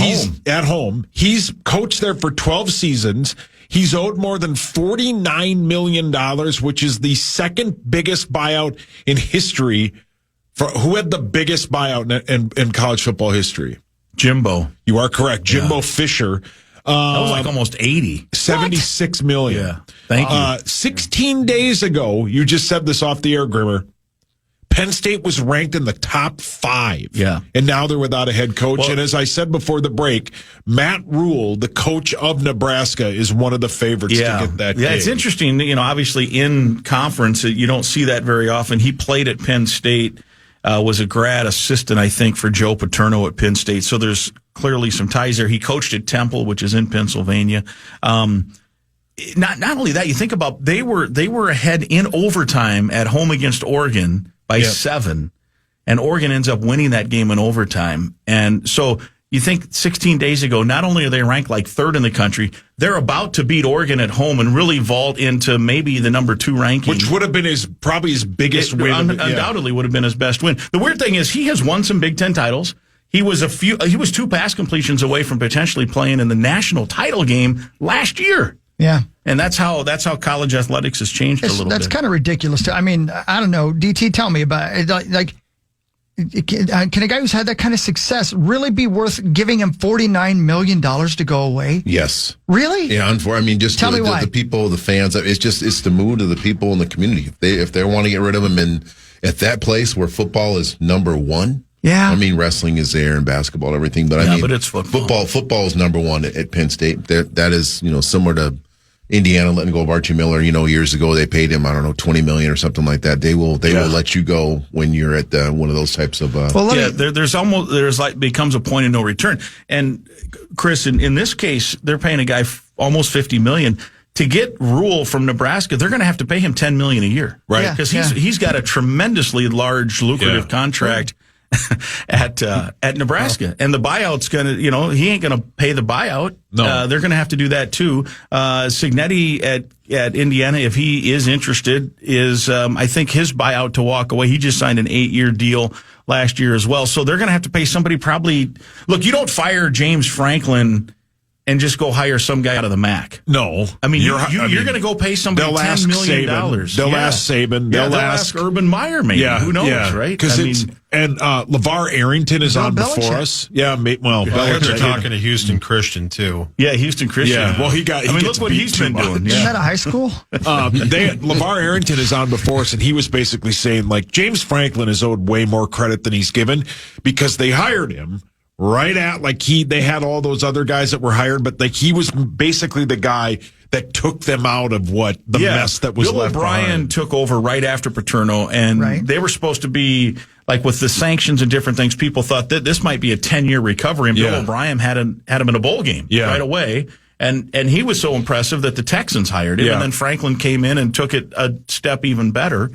home. He's coached there for 12 seasons. He's owed more than $49 million, which is the second biggest buyout in history. Who had the biggest buyout in college football history? Jimbo. You are correct. Jimbo Fisher. That was like almost 80. $76 million. Yeah. Thank you. 16 days ago, you just said this off the air, Grimmer, Penn State was ranked in the top 5. Yeah. And now they're without a head coach. And as I said before the break, Matt Rule, the coach of Nebraska, is one of the favorites to get that gig. It's interesting. Obviously in conference, you don't see that very often. He played at Penn State, was a grad assistant, I think, for Joe Paterno at Penn State. So there's clearly some ties there. He coached at Temple, which is in Pennsylvania. not only that, you think about they were ahead in overtime at home against Oregon by 7, and Oregon ends up winning that game in overtime. And so you think 16 days ago, not only are they ranked like 3rd in the country, they're about to beat Oregon at home and really vault into maybe the number 2 ranking. Which would have been probably his biggest win. Undoubtedly would have been his best win. The weird thing is he has won some Big Ten titles. He was 2 pass completions away from potentially playing in the national title game last year. Yeah. And that's how college athletics has changed a little bit. That's kind of ridiculous. I mean, I don't know. DT, tell me about it. Like, can a guy who's had that kind of success really be worth giving him $49 million to go away? Yes. Really? Yeah. I mean, just tell me why. The people, the fans. It's the mood of the people in the community. If they want to get rid of him, and at that place where football is number 1. Yeah. I mean, wrestling is there and basketball and everything, but I mean, but it's football. Football is number 1 at Penn State. That is, similar to Indiana letting go of Archie Miller. Years ago they paid him, I don't know, $20 million or something like that. They will let you go when you're at one of those types of. There's like becomes a point of no return. And Chris, in this case, they're paying a guy almost $50 million. To get Rule from Nebraska, they're going to have to pay him $10 million a year, right? Because he's got a tremendously large, lucrative contract at Nebraska, and the buyout's going to, he ain't going to pay the buyout. No, they're going to have to do that too. Signetti at Indiana, if he is interested, is I think his buyout to walk away. He just signed an 8-year deal last year as well, so they're going to have to pay somebody probably. Look, you don't fire James Franklin and just go hire some guy out of the MAC. No. I mean, you're going to go pay somebody $10 million. They'll ask Saban. They'll ask Urban Meyer, maybe. Yeah, who knows, right? Because LeVar Arrington is on before us. Yeah, they're talking to Houston Christian, too. Yeah, Houston Christian. Yeah, well, look what he's been doing. Isn't that a high school? LeVar Arrington is on before us, and he was basically saying, like, James Franklin is owed way more credit than he's given because they hired him right at, like, they had all those other guys that were hired, but like he was basically the guy that took them out of the mess that was Bill left O'Brien behind. took over right after Paterno, and they were supposed to be, like, with the sanctions and different things, people thought that this might be a 10-year recovery, and Bill O'Brien had him in a bowl game right away. And he was so impressive that the Texans hired him, and then Franklin came in and took it a step even better.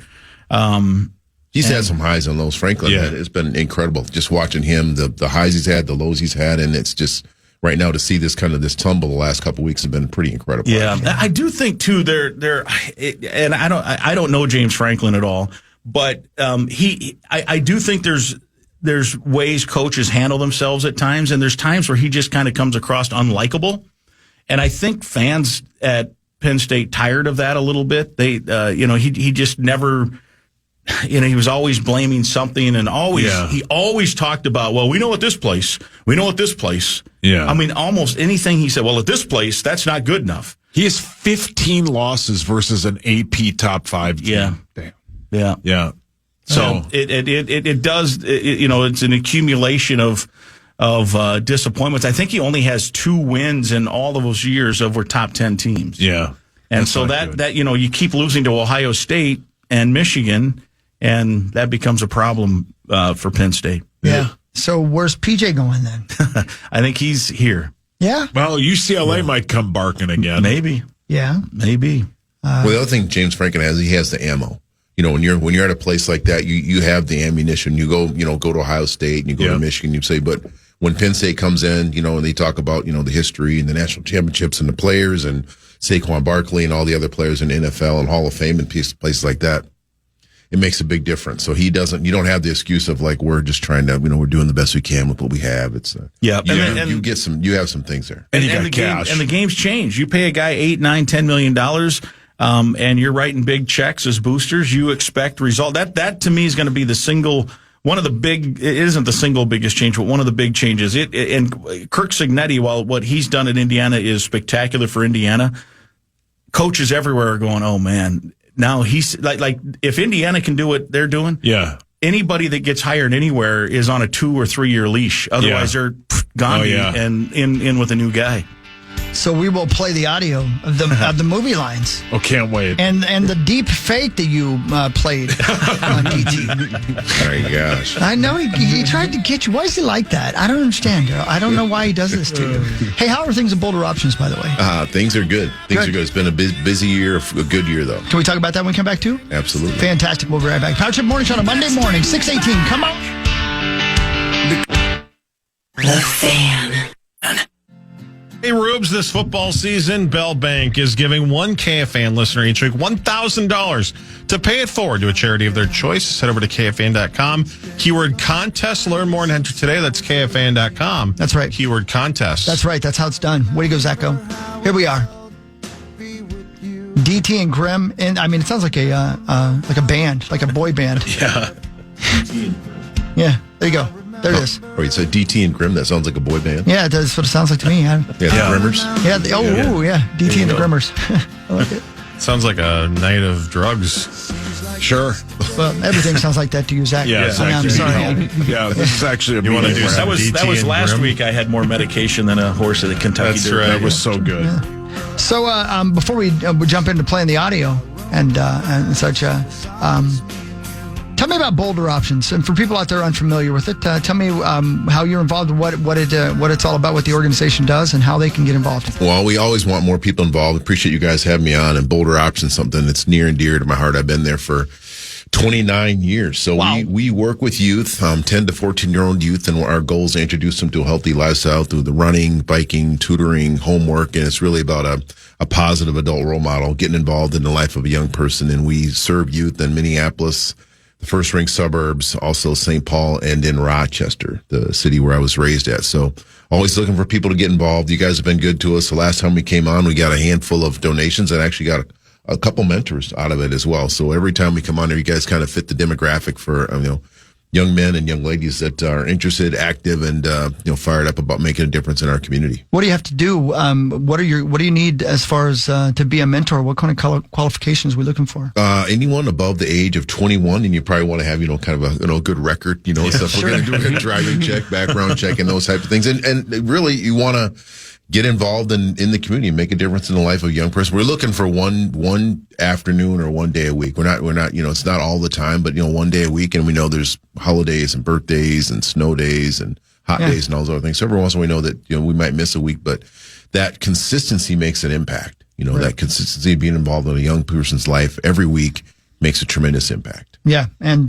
He's had some highs and lows. Franklin, it's been incredible just watching him, the highs he's had, the lows he's had, and it's just right now to see this tumble the last couple of weeks has been pretty incredible. Yeah, I do think too. And I don't know James Franklin at all, but I do think there's ways coaches handle themselves at times, and there's times where he just kind of comes across unlikable, and I think fans at Penn State tired of that a little bit. They he just never. He was always blaming something, and he always talked about, well, we know at this place. Yeah. I mean, almost anything he said, well, at this place, that's not good enough. He has 15 losses versus an AP top 5 team. Yeah. Damn. Yeah. So it does, it's an accumulation of disappointments. I think he only has 2 wins in all of those years over top 10 teams. Yeah. And so that you keep losing to Ohio State and Michigan, and that becomes a problem for Penn State. Yeah. So where's PJ going then? I think he's here. Yeah. Well, UCLA might come barking again. Maybe. Yeah. Maybe. Well, the other thing James Franklin has, he has the ammo. When you're at a place like that, you have the ammunition. You go to Ohio State and you go to Michigan. You say, but when Penn State comes in, and they talk about the history and the national championships and the players and Saquon Barkley and all the other players in the NFL and Hall of Fame and places like that, it makes a big difference. So you don't have the excuse of like, we're just trying to, we're doing the best we can with what we have. It's you have some things there. And the game's change. You pay a guy $8, $9, $10 million, and you're writing big checks as boosters. You expect result. That to me is going to be one of the big. It isn't the single biggest change, but one of the big changes. And Kirk Signetti, while what he's done at Indiana is spectacular for Indiana, coaches everywhere are going, oh man. Now he's like if Indiana can do what they're doing, anybody that gets hired anywhere is on a 2 or 3 year leash. Otherwise, they're gone and in with a new guy. So we will play the audio of the movie lines. Oh, can't wait. And the deep fake that you played on DT. Oh my gosh. I know he tried to get you. Why is he like that? I don't understand, Darrell. I don't know why he does this to you. Hey, how are things at Boulder Options, by the way? Things are good. Things are good. It's been a busy year, a good year, though. Can we talk about that when we come back, too? Absolutely. Fantastic. We'll be right back. Power Trip Morning Show on a Monday morning, 6:18. Come on. The Fan. Hey, Rubes, this football season, Bell Bank is giving one KFAN listener each week $1,000 to pay it forward to a charity of their choice. Head over to KFAN.com. Keyword contest. Learn more and enter today. That's KFAN.com. That's right. Keyword contest. That's right. That's how it's done. Way to go, Zacho. Here we are. DT and Grimm. And I mean, it sounds like a band, like a boy band. Yeah. Yeah. There you go. There it is. Oh, you said DT and Grimm. That sounds like a boy band. Yeah, that's what it sounds like to me. The Grimmers. Yeah. DT and the Grimmers. I like it. Sounds like a night of drugs. Sure. Well, everything sounds like that to you, Zach. Yeah, I'm sorry. Yeah, this is actually a You want to do meeting. some That was DT last and Grimm? week. I had more medication than a horse at the Kentucky That's Derby. right. That was so good. So before we jump into playing the audio and such, tell me about Boulder Options. And for people out there unfamiliar with it, tell me how you're involved, what it's all about, what the organization does, and how they can get involved. Well, we always want more people involved. Appreciate you guys having me on. And Boulder Options, something that's near and dear to my heart. I've been there for 29 years. So we work with youth, 10 to 14-year-old youth, and our goal is to introduce them to a healthy lifestyle through the running, biking, tutoring, homework, and it's really about a positive adult role model, getting involved in the life of a young person. And we serve youth in Minneapolis, the first ring suburbs, also St. Paul, and in Rochester, the city where I was raised at. So always looking for people to get involved. You guys have been good to us. The last time we came on, we got a handful of donations and actually got a couple mentors out of it as well. So every time we come on here, you guys kind of fit the demographic for, young men and young ladies that are interested, active, and, fired up about making a difference in our community. What do you have to do? What do you need as far as to be a mentor? What kind of qualifications are we looking for? Anyone above the age of 21, and you probably want to have, kind of a good record, stuff. Sure. We're going to do a driving check, background check, and those types of things. And really, you want to get involved in the community and make a difference in the life of a young person. We're looking for one afternoon or one day a week. We're not, it's not all the time, but, one day a week. And we know there's holidays and birthdays and snow days and hot days and all those other things. So every once in a while we know that, we might miss a week, but that consistency makes an impact. Right. That consistency of being involved in a young person's life every week makes a tremendous impact. Yeah, and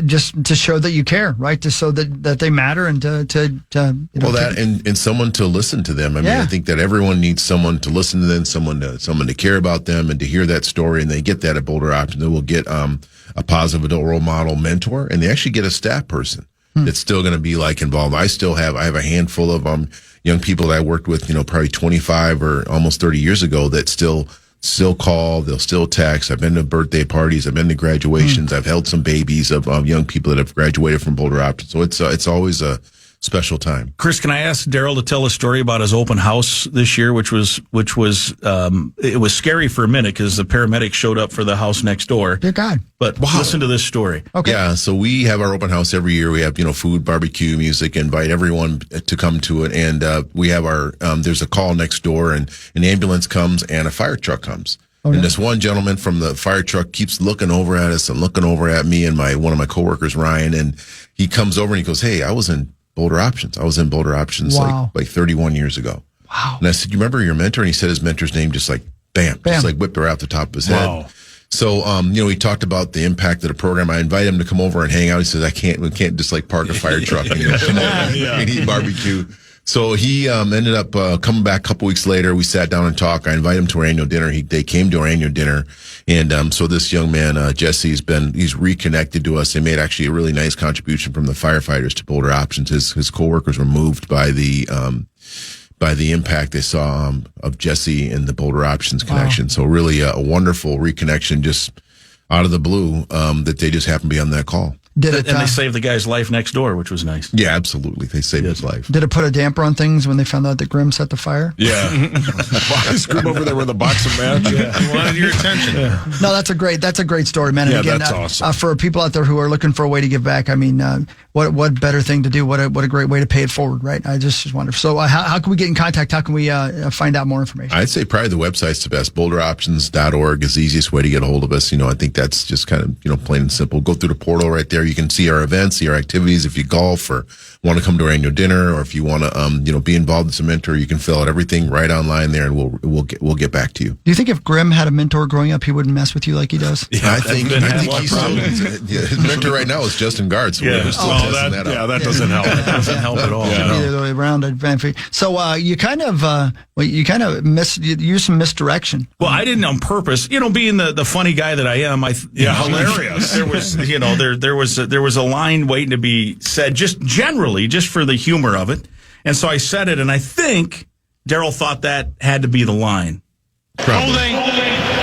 just to show that you care, right? To show that they matter, and and someone to listen to them. I think that everyone needs someone to listen to them, someone to care about them, and to hear that story. And they get that at Boulder Options. They will get a positive adult role model mentor, and they actually get a staff person that's still going to be involved. I have a handful of young people that I worked with, probably 25 or almost 30 years ago that still call, they'll still text. I've been to birthday parties, I've been to graduations, I've held some babies of young people that have graduated from Boulder Options. So it's always a special time. Chris, can I ask Darrell to tell a story about his open house this year, which was it was scary for a minute because the paramedics showed up for the house next door. Dear God. But listen to this story. Okay. Yeah, so we have our open house every year. We have, food, barbecue, music, invite everyone to come to it. And we have our, there's a call next door, and an ambulance comes and a fire truck comes. Oh, and this one gentleman from the fire truck keeps looking over at us and looking over at me and one of my coworkers, Ryan. And he comes over and he goes, "Hey, I was in Boulder Options. I was in Boulder Options like 31 years ago." Wow. And I said, "You remember your mentor?" And he said his mentor's name just bam, just whipped right off the top of his head. So, he talked about the impact of the program. I invited him to come over and hang out. He says, we can't just park a fire truck and come over and eat barbecue. So he ended up coming back a couple weeks later. We sat down and talked. I invited him to our annual dinner. They came to our annual dinner. And so this young man, Jesse, he's reconnected to us. They made actually a really nice contribution from the firefighters to Boulder Options. His coworkers were moved by the impact they saw of Jesse and the Boulder Options connection. Wow. So really a wonderful reconnection just out of the blue that they just happened to be on that call. And they saved the guy's life next door, which was nice. Yeah, absolutely. They saved his life. Did it put a damper on things when they found out that Grimm set the fire? Yeah. Why is Grimm over there with a box of match? He wanted your attention. Yeah. No, that's a great story, man. And Yeah, again, that's awesome. For people out there who are looking for a way to give back, I mean, what better thing to do? What a great way to pay it forward, right? I just wonder. So how can we get in contact? How can we find out more information? I'd say probably the website's the best. BoulderOptions.org is the easiest way to get a hold of us. I think that's just kind of, plain and simple. Go through the portal right there. You can see our events, see our activities. If you golf or want to come to our annual dinner, or if you want to, be involved in some mentor, you can fill out everything right online there, and we'll get back to you. Do you think if Grimm had a mentor growing up, he wouldn't mess with you like he does? Yeah, I think he's still, his mentor right now is Justin Guard. So we're still testing that out. Yeah, that doesn't help. That doesn't help at all. Yeah. Either way around. So you kind of used some misdirection. Well, I didn't on purpose. Being the funny guy that I am, hilarious. There was there was a line waiting to be said, just generally, just for the humor of it, and so I said it, and I think Darrell thought that had to be the line. Holding,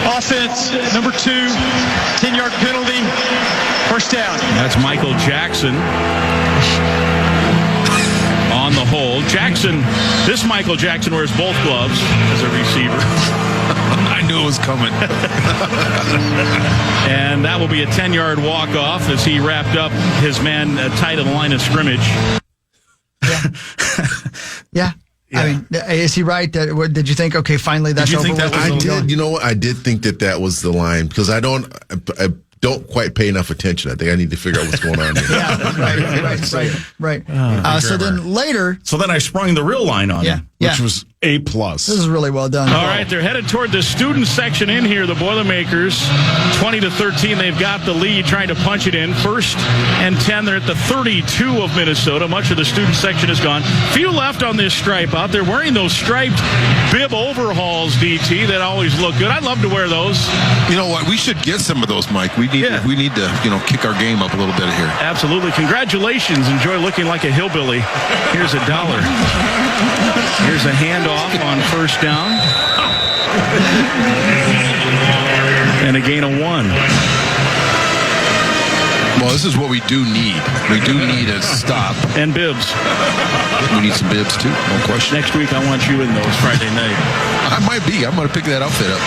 offense, number 2, 10-yard penalty, first down. That's Michael Jackson on the hold. This Michael Jackson wears both gloves as a receiver. I knew it was coming. And that will be a 10-yard walk-off as he wrapped up his man tight of the line of scrimmage. Yeah. I mean, is he right? Did you think, okay, finally that's over? I did. You know what? I did think that was the line, because I don't quite pay enough attention. I think I need to figure out what's going on here. Right. So then later. So then I sprung the real line on him. Which was A+. This is really well done. All right, they're headed toward the student section in here, the Boilermakers. 20-13, they've got the lead, trying to punch it in. 1st and 10, they're at the 32 of Minnesota. Much of the student section is gone. Few left on this stripe out. They're wearing those striped bib overhauls, DT, that always look good. I'd love to wear those. You know what? We should get some of those, Mike. We need to, kick our game up a little bit here. Absolutely. Congratulations. Enjoy looking like a hillbilly. Here's $1. Here's a handoff on first down. And a gain of 1. Well, this is what we do need. We do need a stop. And bibs. We need some bibs, too. No question. Next week, I want you in those Friday night. I might be. I'm going to pick that outfit up.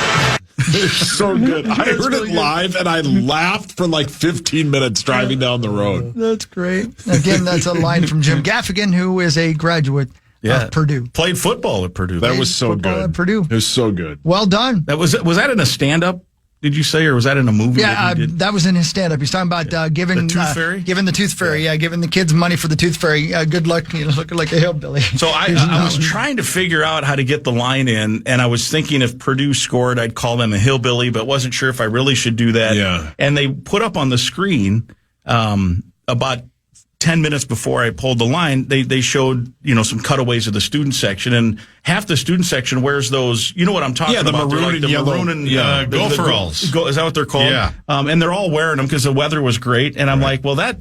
They're so good. I heard it live, and I laughed for like 15 minutes driving down the road. That's great. Again, that's a line from Jim Gaffigan, who is a graduate of Purdue. Played football at Purdue. That was so good. At Purdue. It was so good. Well done. Was that in a stand-up? Did you say, or was that in a movie? Yeah, that was in his stand-up. He's talking about giving the Tooth Fairy? Giving the Tooth Fairy. Yeah, giving the kids money for the Tooth Fairy. Good luck, looking like a hillbilly. So I was trying to figure out how to get the line in, and I was thinking if Purdue scored, I'd call them a hillbilly, but wasn't sure if I really should do that. Yeah. And they put up on the screen about 10 minutes before I pulled the line, they showed, some cutaways of the student section, and half the student section wears those, you know what I'm talking about? Maroon like the yellow, maroon and Gopher-alls. Is that what they're called? Yeah. And they're all wearing them because the weather was great. And I'm like, well, that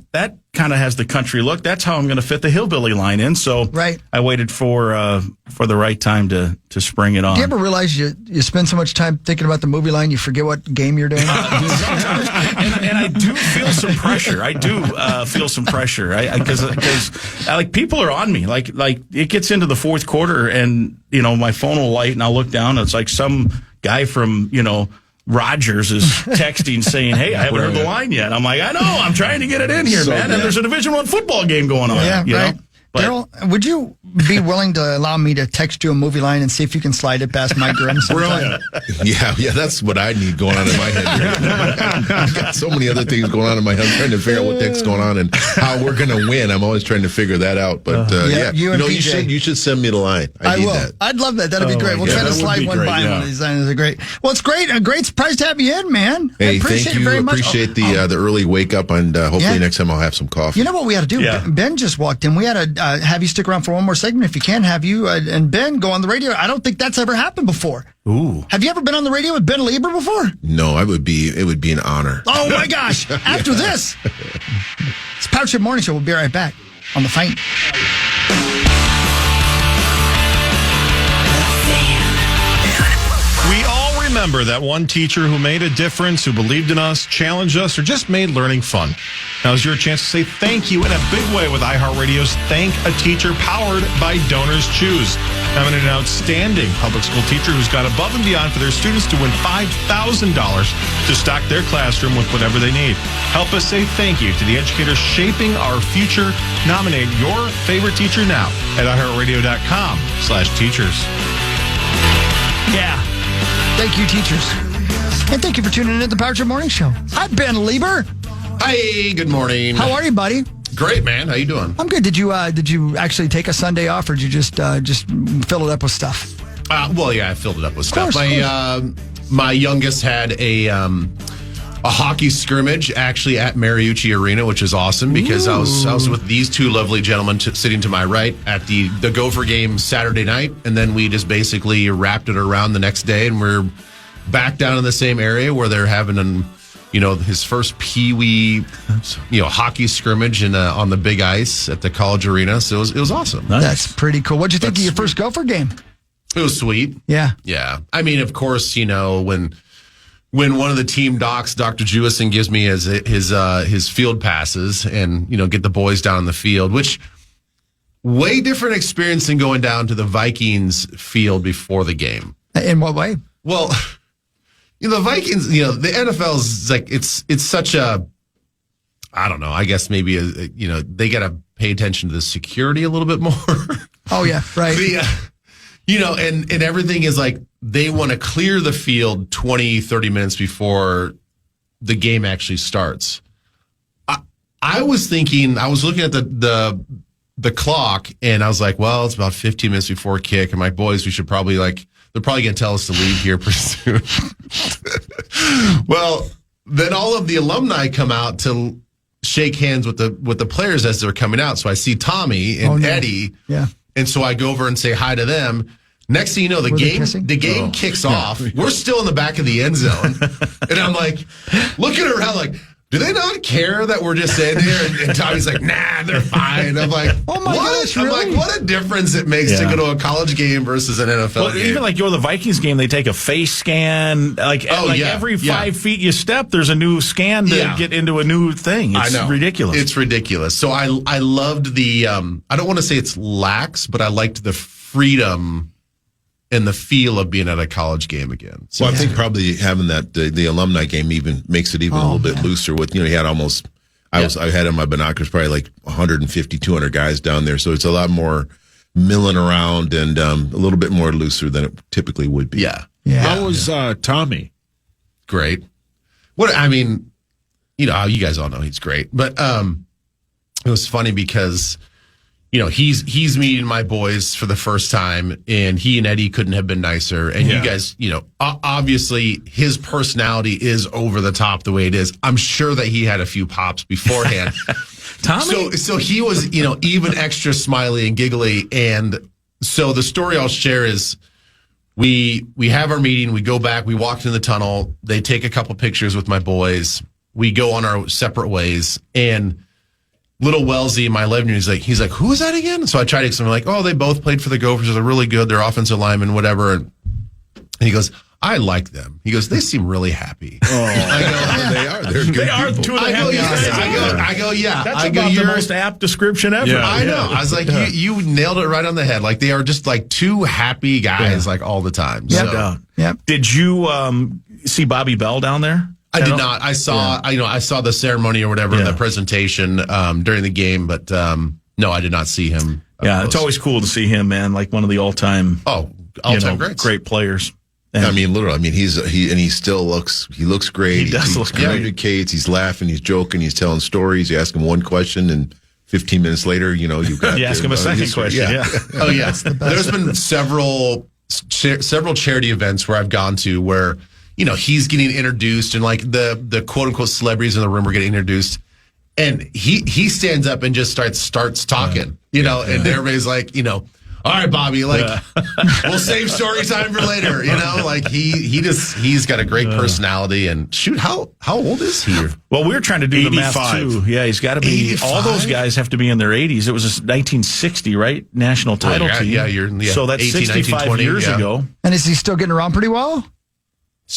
kind of has the country look. That's how I'm going to fit the hillbilly line in. So I waited for the right time to spring it on. Do you ever realize you spend so much time thinking about the movie line, you forget what game you're doing? And I do feel some pressure. I do feel some pressure because people are on me. Like it gets into the fourth quarter, and my phone will light, and I'll look down, and it's like some guy from Rogers is texting saying, "Hey, I haven't heard the line yet." I'm like, I know, I'm trying to get it in here, man. And there's a Division I football game going on. Yeah, you right. know? Darrell, would you be willing to allow me to text you a movie line and see if you can slide it past Mike Grimm sometime? Yeah, that's what I need going on in my head. I've got so many other things going on in my head. I'm trying to figure out what the heck's going on and how we're going to win. I'm always trying to figure that out. But you should send me the line. I need will. that. I'd love that. That'd be great. We'll try to slide one by one of these lines. They're great. Well, it's great. A great surprise to have you in, man. Hey, I appreciate thank you. It very much. Appreciate the early wake up, and hopefully next time I'll have some coffee. You know what we had to do? Yeah. Ben just walked in. We had to have you stick around for one more segment if you can. Have you and Ben go on the radio. I don't think that's ever happened before. Ooh. Have you ever been on the radio with Ben Leber before? No, it would be an honor. Oh my gosh. After this. It's Power Trip Morning Show. We'll be right back on The Fight. We all remember that one teacher who made a difference, who believed in us, challenged us, or just made learning fun. Now is your chance to say thank you in a big way with iHeartRadio's Thank a Teacher, powered by Donors Choose. I'm an outstanding public school teacher who's gone above and beyond for their students to win $5,000 to stock their classroom with whatever they need. Help us say thank you to the educators shaping our future. Nominate your favorite teacher now at iHeartRadio.com/teachers. Yeah. Thank you, teachers. And thank you for tuning in to the Power Trip Morning Show. Hi, Ben Leber. Hi, good morning. How are you, buddy? Great, man. How you doing? I'm good. Did you actually take a Sunday off, or did you just fill it up with stuff? Well, yeah, I filled it up with stuff. My youngest had a hockey scrimmage actually at Mariucci Arena, which is awesome because I was with these two lovely gentlemen sitting to my right at the Gopher game Saturday night, and then we just basically wrapped it around the next day, and we're back down in the same area where they're having his first peewee, hockey scrimmage on the big ice at the college arena. So it was awesome. Nice. That's pretty cool. What'd you think of your first Gopher game? It was sweet. Yeah. Yeah. I mean, of course, when one of the team docs, Dr. Jewison, gives me his field passes and, get the boys down in the field, which way different experience than going down to the Vikings field before the game. In what way? Well, the Vikings, the NFL is like, it's such a, I don't know, I guess maybe, they got to pay attention to the security a little bit more. Oh, yeah, right. And everything is like, they want to clear the field 20, 30 minutes before the game actually starts. I was looking at the clock, and I was like, well, it's about 15 minutes before kick. And my boys, we should probably they're probably going to tell us to leave here pretty soon. Well, then all of the alumni come out to shake hands with the players as they're coming out. So I see Tommy and Eddie. Yeah. And so I go over and say hi to them. Next thing you know, the game kicks off. We're still in the back of the end zone. And I'm like, looking around like, do they not care that we're just sitting here? And Tommy's like, nah, they're fine. I'm like, oh my gosh, really? I'm like, what a difference it makes to go to a college game versus an NFL game. Even like the Vikings game, they take a face scan. Every 5 feet you step, there's a new scan to get into a new thing. It's ridiculous. It's ridiculous. So I loved the, I don't want to say it's lax, but I liked the freedom and the feel of being at a college game again. So I think probably having that the alumni game even makes it even a little bit looser. With he had almost I had in my binoculars probably like 150, 200 guys down there. So it's a lot more milling around and a little bit more looser than it typically would be. Yeah. How was Tommy? Great. What I mean, you guys all know he's great, but it was funny because. He's meeting my boys for the first time, and he and Eddie couldn't have been nicer. And you guys, obviously his personality is over the top the way it is. I'm sure that he had a few pops beforehand. Tommy? So he was, even extra smiley and giggly. And so the story I'll share is we have our meeting, we go back, we walked in the tunnel, they take a couple pictures with my boys, we go on our separate ways, and little Wellesley, my 11-year-old, he's like, who is that again? So I tried to explain, like, oh, they both played for the Gophers. They're really good. They're offensive linemen, whatever. And he goes, I like them. He goes, they seem really happy. Oh, I go, they are. They're good. They are two of the happiest guys. I go, yeah. That's about the most apt description ever. Yeah. I know. I was like, you nailed it right on the head. Like, they are just like two happy guys, like all the time. Yep. Yep. Did you see Bobby Bell down there? I did not. I saw, I saw the ceremony or whatever, the presentation during the game, but no, I did not see him. Yeah, it's always cool to see him, man. Like one of the all-time greats. Great players. And literally. He still looks. He looks great. He does look great. He communicates. He's laughing. He's joking. He's telling stories. You ask him one question, and 15 minutes later, you've got. You ask him a second question. Yeah. Oh yeah. There's been several charity events where I've gone to where. He's getting introduced and like the quote unquote celebrities in the room are getting introduced. And he stands up and just starts talking, and everybody's like, all right, Bobby, we'll save story time for later, like he's got a great personality and shoot, how old is he? Well, we're trying to do 85. The math too. Yeah, he's got to be, 85? All those guys have to be in their 80s. It was a 1960, right? National title team. Yeah, so that's 18, 65 19, 20, years ago. And is he still getting around pretty well?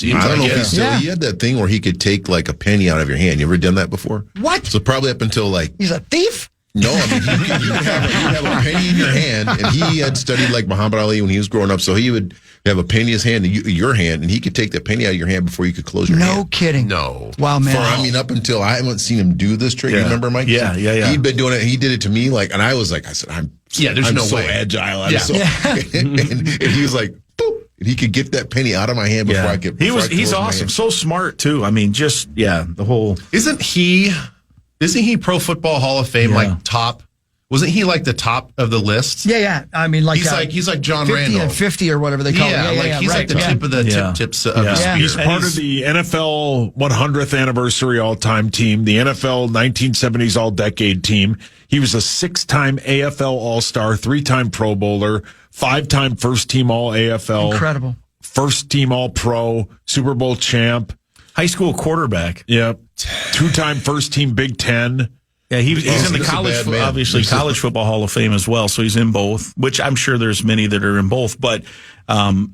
I don't know if he's still. He had that thing where he could take like a penny out of your hand. You ever done that before? What? So probably up until like he's a thief. No, I mean you have a penny in your hand, and he had studied like Muhammad Ali when he was growing up. So he would have a penny in his hand, your hand, and he could take that penny out of your hand before you could close your hand. No kidding. No. Wow, man. Up until I haven't seen him do this trick. You remember, Mike? Yeah. He'd been doing it. He did it to me, like, and I was like, I said, there's I'm no so way. agile. And he was like, boop, and he could get that penny out of my hand before I could. He's awesome. So smart too. I mean, just the whole. Isn't he Pro Football Hall of Fame like top? Wasn't he like the top of the list? Yeah. I mean, like he's like John 50 Randall and 50 or whatever they call it. He's like the tip of the tips of the spear. He's part of the NFL 100th anniversary all-time team, the NFL 1970s all-decade team. He was a 6-time AFL All-Star, 3-time Pro Bowler, 5-time first-team All-AFL. Incredible. First-team All-Pro, Super Bowl champ. High school quarterback. Yep. 2-time first-team Big Ten. Yeah, he's in the college football Hall of Fame as well. So he's in both, which I'm sure there's many that are in both. But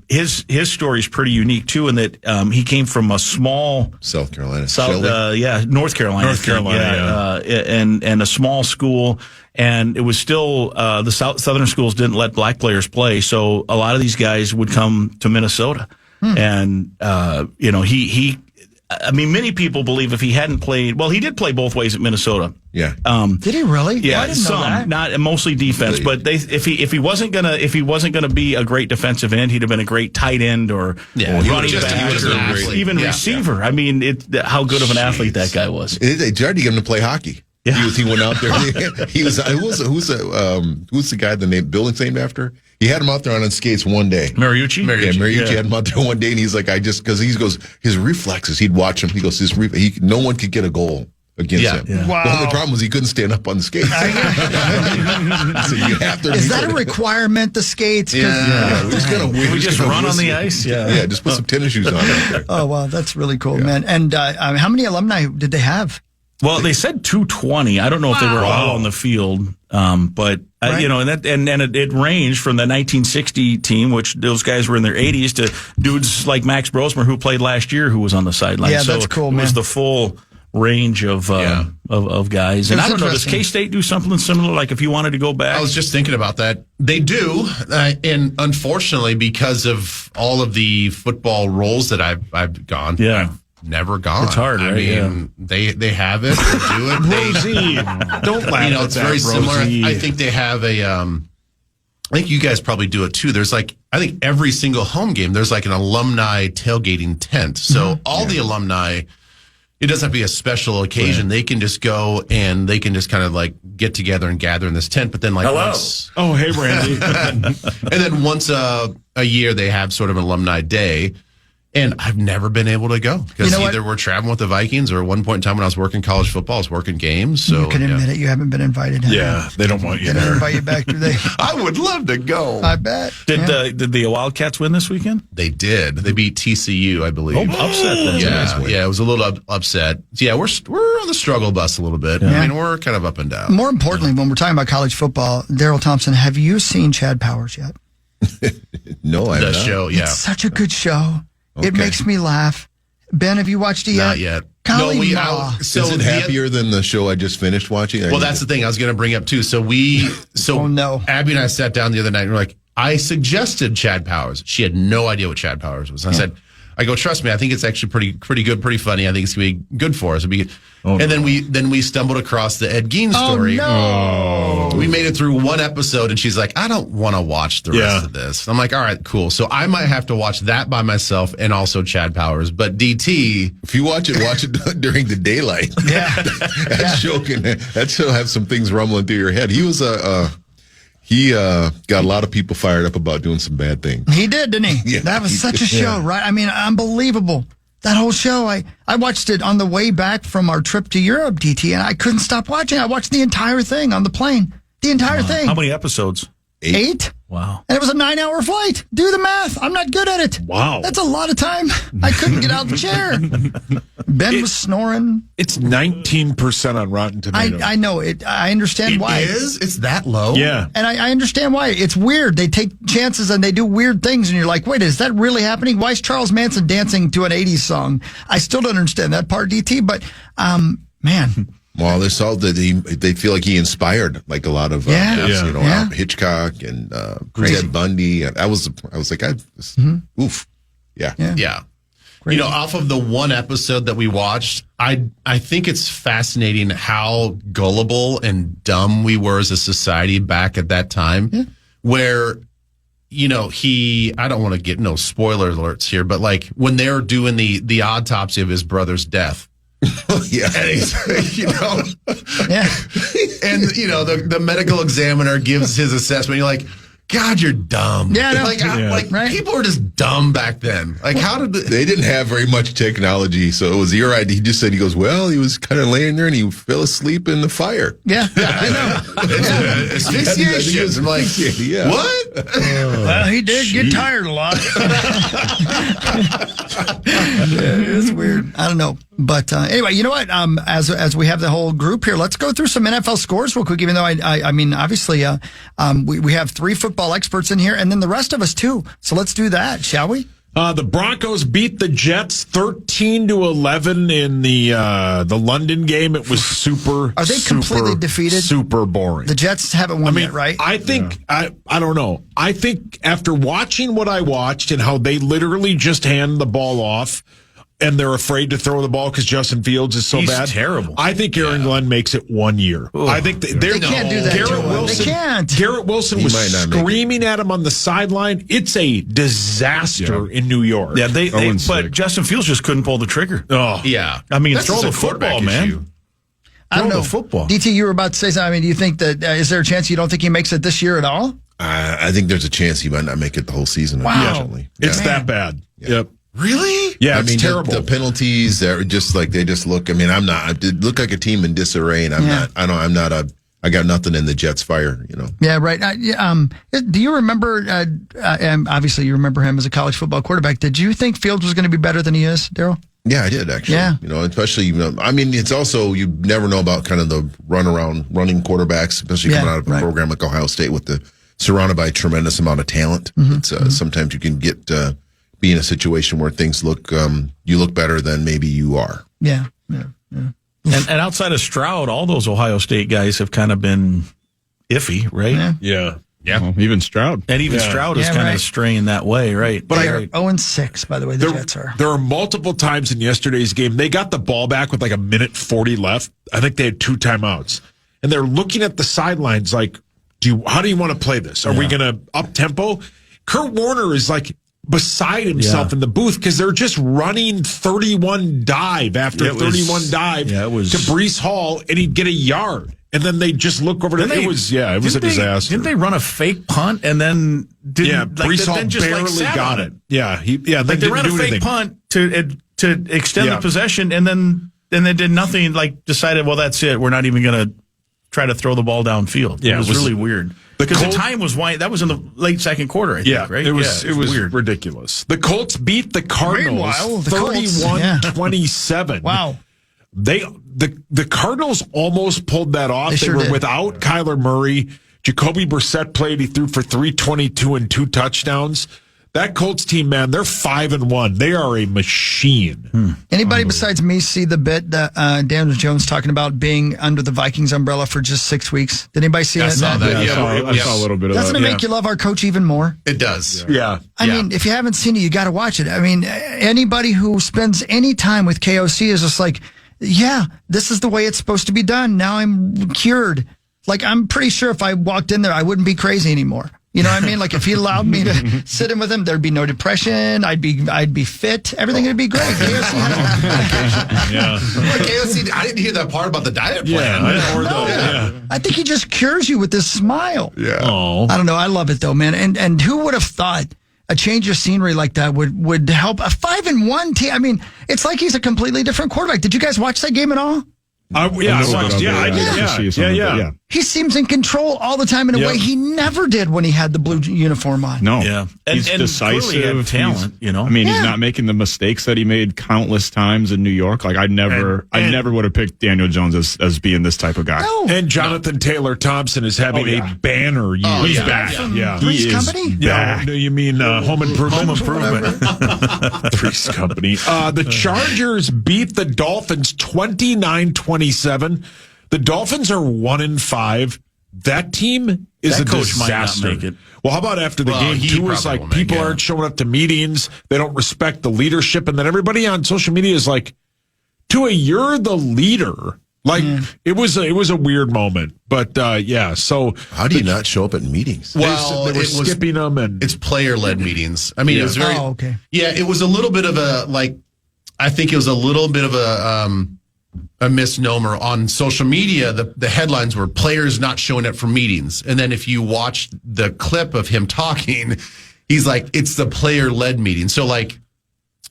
his story is pretty unique too, in that he came from a small North Carolina, and a small school, and it was still the Southern schools didn't let black players play, so a lot of these guys would come to Minnesota, and he. I mean, many people believe if he hadn't played, he did play both ways at Minnesota. Yeah. Did he really? Yeah, I didn't know that. Not mostly defense, but if he wasn't gonna be a great defensive end, he'd have been a great tight end or running back or even receiver. Yeah. I mean, how good of an athlete that guy was. They tried to get him to play hockey. Yeah. He went out there. Who's the guy the building's named after? He had him out there on skates one day. Mariucci had him out there one day, and he's like, because he goes, his reflexes, he'd watch him. He goes, no one could get a goal against him. Yeah. Wow. The only problem was he couldn't stand up on the skates. So you have to. Is that a requirement, the skates? Yeah. We just run on the ice? Yeah, just put some tennis shoes on. Oh, wow. That's really cool, man. And how many alumni did they have? Well, they said 220. I don't know if they were all on the field, but right. It ranged from the 1960 team, which those guys were in their 80s, to dudes like Max Brosmer, who played last year, who was on the sideline. Yeah, that's cool, man. It was the full range of guys. And I don't know, does K-State do something similar? Like if you wanted to go back? I was just thinking about that. They do, and unfortunately, because of all of the football roles that I've gone. Yeah. Never gone. It's hard, right? I mean, they have it. They do it. Rosie, don't laugh at it's that, very similar. Rosie. I think they have I think you guys probably do it too. There's I think every single home game, there's like an alumni tailgating tent. So all the alumni, it doesn't have to be a special occasion. Right. They can just go and they can just kind of get together and gather in this tent. But then once, oh, hey, Randy. and then once a year, they have sort of an alumni day. And I've never been able to go because either we're traveling with the Vikings or at one point in time when I was working college football, I was working games. So you can admit it. You haven't been invited. Yeah, they don't want you there. They don't invite you back, do they? I would love to go. I bet. Did the Wildcats win this weekend? They did. They beat TCU, I believe. Oh, upset. Then. Yeah, it was a little upset. Yeah, we're on the struggle bus a little bit. Yeah. I mean, we're kind of up and down. More importantly, when we're talking about college football, Darrell Thompson, have you seen Chad Powers yet? No, I haven't. The show, yeah. It's such a good show. Okay. It makes me laugh. Ben, have you watched it yet? Not yet. Is it happier than the show I just finished watching? Well, that's the thing I was going to bring up too. So oh, no. Abby and I sat down the other night and we're like, I suggested Chad Powers. She had no idea what Chad Powers was. I said, trust me, I think it's actually pretty good, pretty funny. I think it's going to be good for us. Then we stumbled across the Ed Gein story. Oh, no. We made it through one episode and she's like, I don't want to watch the rest of this. I'm like, all right, cool. So I might have to watch that by myself and also Chad Powers. But DT, if you watch it during the daylight. Yeah. that show have some things rumbling through your head. He was He got a lot of people fired up about doing some bad things. He did, didn't he? Yeah, that was such a show, right? I mean, unbelievable. That whole show, I watched it on the way back from our trip to Europe, DT, and I couldn't stop watching. I watched the entire thing on the plane. The entire thing. How many episodes? 8? Wow. And it was a 9-hour flight. Do the math. I'm not good at it. Wow. That's a lot of time. I couldn't get out of the chair. Ben was snoring. It's 19% on Rotten Tomatoes. I know it. I understand why. It is? It's that low? Yeah. And I understand why. It's weird. They take chances and they do weird things, and you're like, wait, is that really happening? Why is Charles Manson dancing to an 80s song? I still don't understand that part, DT, but man. Well, they saw that they feel like he inspired like a lot of Hitchcock and Ted Bundy. I was like, oof, yeah. You know, off of the one episode that we watched, I think it's fascinating how gullible and dumb we were as a society back at that time, where, you know, I don't want to get no spoiler alerts here, but like when they were doing the autopsy of his brother's death. Yeah. And he's, you know, Yeah. and, you know, the medical examiner gives his assessment. You're like, God, you're dumb. Yeah, no. Like people were just dumb back then. Like, how did they didn't have very much technology, so it was your idea. He just said, he goes, well, he was kind of laying there and he fell asleep in the fire. Yeah, I know. Asphyxiation. I'm like, what? Well, he did get tired a lot. It's weird. I don't know. But anyway, you know what? As we have the whole group here, let's go through some NFL scores real quick, even though I mean, obviously, we have 3 football experts in here, and then the rest of us too. So let's do that, shall we? The Broncos beat the Jets 13-11 in the London game. It was super. Are they completely defeated? Super boring. The Jets haven't won yet, right? I think I don't know. I think after watching what I watched and how they literally just hand the ball off. And they're afraid to throw the ball because Justin Fields is so He's bad. Terrible. I think Aaron Glenn makes it 1 year. Ooh. I think they can't do that. They can't. Garrett Wilson was screaming at him on the sideline. It's a disaster in New York. Yeah, but Justin Fields just couldn't pull the trigger. Oh, yeah. I mean, That's throw just the a football, quarterback issue. man. I don't know. The football. DT, you were about to say something. I mean, do you think that is there a chance you don't think he makes it this year at all? I think there's a chance he might not make it the whole season. Wow. Unfortunately, it's that bad. Yeah. Yep. Really? Yeah, I it's mean, terrible. The penalties are just like they just look. I mean, I look like a team in disarray, and I got nothing in the Jets fire. You know. Yeah, right. Do you remember? Obviously, you remember him as a college football quarterback. Did you think Fields was going to be better than he is, Darrell? Yeah, I did actually. Yeah. You know, especially I mean, it's also you never know about kind of the running quarterbacks, especially coming out of a program like Ohio State with surrounded by a tremendous amount of talent. It's sometimes you can get. Be in a situation where things look you look better than maybe you are. Yeah. And outside of Stroud, all those Ohio State guys have kind of been iffy, right? Yeah. Well, even Stroud. And even Stroud is kind of straying that way, right? But they are 0-6, by the way, the Jets are. There are multiple times in yesterday's game, they got the ball back with like a minute 40 left. I think they had 2 timeouts. And they're looking at the sidelines like, how do you want to play this? Are we going to up-tempo? Kurt Warner is like, beside himself in the booth because they're just running 31 dive after 31 dive to Breece Hall, and he'd get a yard. And then they just look over to it was a disaster. Didn't they run a fake punt and then Breece Hall barely got it. They ran a fake punt to extend the possession, and then they did nothing. Like decided, well, that's it. We're not even going to try to throw the ball downfield. Yeah, it was really weird. Because the time was that was in the late second quarter, I think, right? It was weird. Ridiculous. The Colts beat the Cardinals 31-27. Wow. The Cardinals almost pulled that off. They were without Kyler Murray. Jacoby Brissett played. He threw for 322 and 2 touchdowns. That Colts team, man, they're 5-1. They are a machine. Anybody besides me see the bit that Daniel Jones talking about being under the Vikings umbrella for just 6 weeks? Did anybody see that? I saw that. I saw a little bit of that. Doesn't it make you love our coach even more? It does. Yeah. I mean, if you haven't seen it, you got to watch it. I mean, anybody who spends any time with KOC is just like, yeah, this is the way it's supposed to be done. Now I'm cured. Like, I'm pretty sure if I walked in there, I wouldn't be crazy anymore. You know what I mean? Like if he allowed me to sit in with him, there'd be no depression. I'd be fit. Everything would be great. KOC KOC, I didn't hear that part about the diet plan. I think he just cures you with this smile. Yeah. Oh. I don't know. I love it though, man. And who would have thought a change of scenery like that would help a 5-1 team? I mean, it's like he's a completely different quarterback. Did you guys watch that game at all? I watched. I did. Yeah. he seems in control all the time in a way he never did when he had the blue uniform on. No. Yeah. He's And decisive. clearly he had talent, you know. I mean, he's not making the mistakes that he made countless times in New York. Like, I never would have picked Daniel Jones as being this type of guy. No. And Jonathan Taylor Thompson is having a banner year. He's back. back. Three's Company? Yeah. No, you mean Home Improvement? Three's Company. The Chargers beat the Dolphins 29-27. The Dolphins are 1-5. That team is a coach might not disaster. make it. Well, how about after the game? Two is like people aren't showing up to meetings. They don't respect the leadership, and then everybody on social media is like, "Tua, you're the leader." Like it was a weird moment, but So how do you not show up at meetings? Well, they were skipping them, and it's player-led meetings. I mean, it was very. Oh, okay. Yeah, it was a little bit of a I think it was a little bit of a misnomer on social media. The headlines were players not showing up for meetings, and then if you watch the clip of him talking, he's like, "It's the player-led meeting." So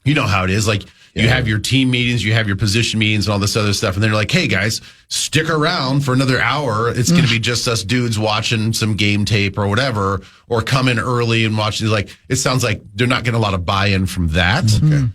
you know how it is, You have your team meetings, you have your position meetings, and all this other stuff, and they're like, "Hey guys, stick around for another hour. It's going to be just us dudes watching some game tape or whatever, or come in early and watch." It sounds like they're not getting a lot of buy-in from that. Okay.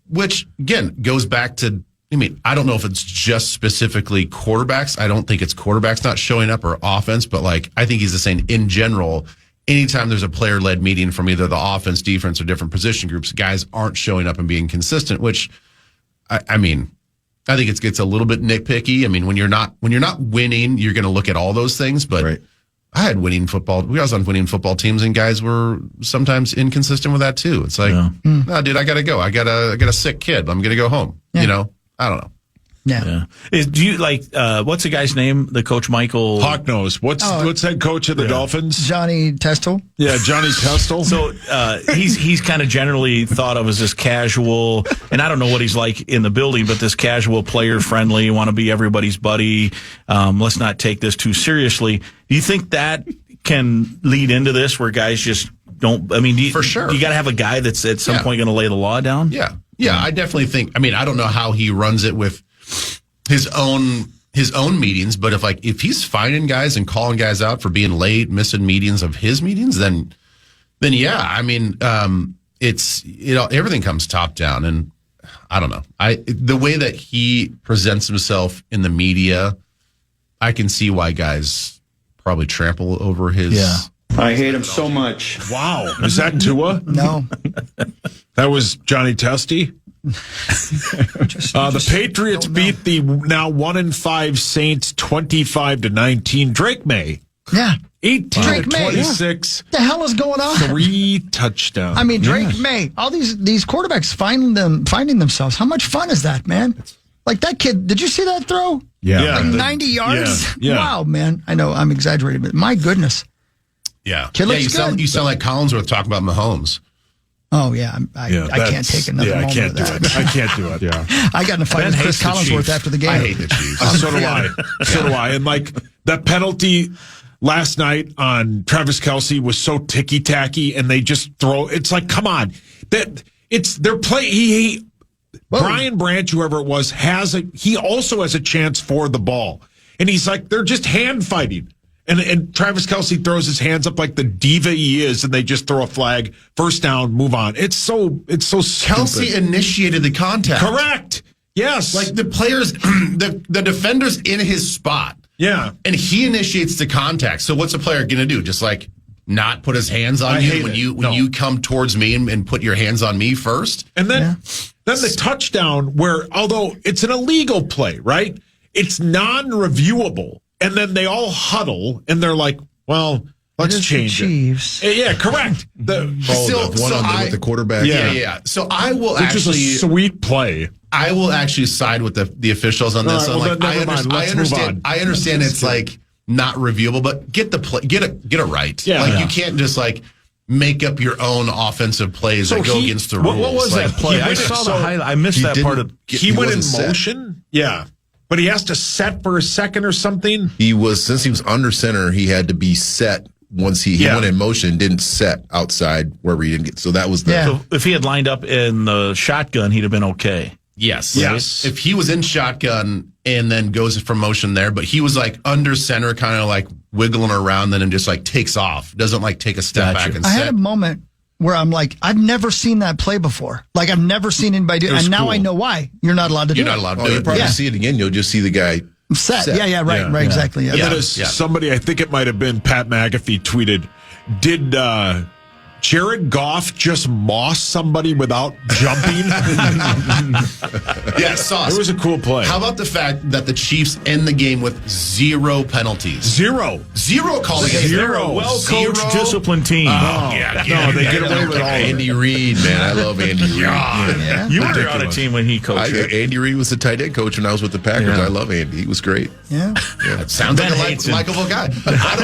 Which again goes back to, I mean, I don't know if it's just specifically quarterbacks. I don't think it's quarterbacks not showing up or offense, but I think he's just saying in general, anytime there's a player-led meeting from either the offense, defense, or different position groups, guys aren't showing up and being consistent, which I mean, I think it gets a little bit nitpicky. I mean, when you're not winning, you're going to look at all those things, but I had winning football. We was on winning football teams, and guys were sometimes inconsistent with that too. It's like, no, dude, I got to go. I got a sick kid. I'm going to go home. Yeah. You know, I don't know. Yeah. Do you what's the guy's name? The coach Michael Hawknose. What's head coach of the Dolphins? Johnny Testel. Yeah, Johnny Testel. So he's kind of generally thought of as this casual, and I don't know what he's like in the building, but this casual, player friendly, want to be everybody's buddy. Let's not take this too seriously. Do you think that can lead into this where guys just don't? I mean, for sure, you got to have a guy that's at some point going to lay the law down. Yeah, I definitely think. I mean, I don't know how he runs it with his own meetings, but if he's finding guys and calling guys out for being late, missing meetings of his meetings, then yeah, I mean, it's everything comes top down, and I don't know. The way that he presents himself in the media, I can see why guys probably trample over his. Yeah. I hate him so much. Wow, is that Tua? No, that was Johnny Testy. The Patriots beat the now 1-5 Saints 25-19. Drake May. Yeah. 18-26. What the hell is going on? 3 touchdowns. I mean, Drake May. All these quarterbacks finding themselves. How much fun is that, man? Like that kid. Did you see that throw? Yeah. 90 yards. Yeah. Wow, man. I know I'm exaggerating, but my goodness. Yeah. Kid looks you sound like Collinsworth talking about Mahomes. Oh, yeah. I can't take another moment I can't of do that. it. I can't do it. Yeah. I got in a fight with Chris Collinsworth after the game. I hate the Chiefs. So do I. So do I. And that penalty last night on Travis Kelce was so ticky-tacky, and they just throw. It's like, come on. Their play. Brian Branch, whoever it was, he also has a chance for the ball. And he's like, they're just hand fighting. And Travis Kelce throws his hands up like the diva he is, and they just throw a flag, first down, move on. It's so Kelce stupid. Initiated the contact. Correct. Yes. Like the players, the defender's in his spot. Yeah. And he initiates the contact. So what's a player going to do? Just not put his hands on you when you come towards me and put your hands on me first? And then the touchdown where, although it's an illegal play, right? It's non-reviewable. And then they all huddle, and they're like, well, let's change it. Yeah, correct. With the quarterback. Yeah. So I will Which is a sweet play. I will actually side with the officials on this. All right, I understand it's not reviewable, but get it right. Yeah. You can't just make up your own offensive plays that go against the rules. What was that play? I saw the highlight. I missed that part of. He went in motion. Yeah. But he has to set for a second or something? Since he was under center, he had to be set once he went in motion, didn't set outside wherever he didn't get. So that was So if he had lined up in the shotgun, he'd have been okay. Yes. Yes. If he was in shotgun and then goes for motion there, but he was like under center, kind of like wiggling around, then and just like takes off. Doesn't like take a step back and I set. had a moment where I'm like, I've never seen that play before. Like, I've never seen anybody do it. And now I know why. You're not allowed to do it. You're not allowed to do You'll it. probably see it again. You'll just see the guy Set. Yeah, right, exactly. Yeah. And then somebody, I think it might have been Pat McAfee, tweeted, did Jared Goff just moss somebody without jumping? Yeah, Sauce. It was a cool play. How about the fact that the Chiefs end the game with 0 penalties? Zero calling it. Well-coached, disciplined team. They get away with all of it. Andy Reid, man. I love Andy Reid. You were on a team when he coached. Andy Reid was the tight end coach when I was with the Packers. Yeah. I love Andy. He was great. Yeah. Sounds like a likable guy. I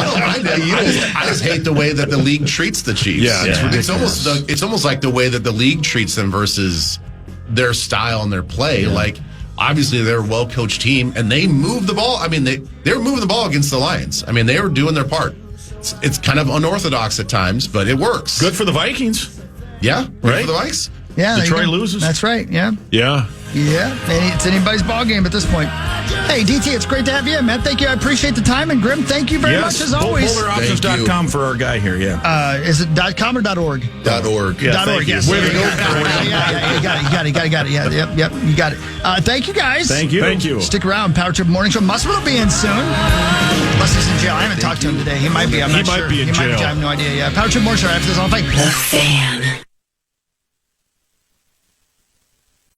don't mind that. I just hate the way that the league treats the Chiefs. Yeah, it's almost like the way that the league treats them versus their style and their play. Like, obviously they're a well-coached team and they move the ball. I mean, they were moving the ball against the Lions. I mean, they were doing their part. It's kind of unorthodox at times, but it works. Good for the Vikings. Yeah, right for the Vikes. Yeah, Detroit loses. That's right. Yeah. Yeah. It's anybody's ball game at this point. Hey, DT, it's great to have you, man. Thank you. I appreciate the time. And Grim, thank you very much as always. BoulderOptions.com for our guy here. Yeah. Is it .com or .org? .org. Yeah, .org. Yes. You got it. Yeah. Yep. You got it. Thank you, guys. Thank you. Stick around. Power Trip Morning Show. Muscle will be in soon. Unless he's in jail. I haven't talked to him today. He might be. I'm not sure. He might be in jail. I have no idea. Yeah. Power Trip Morning Show after this. I'll fight. The Fan.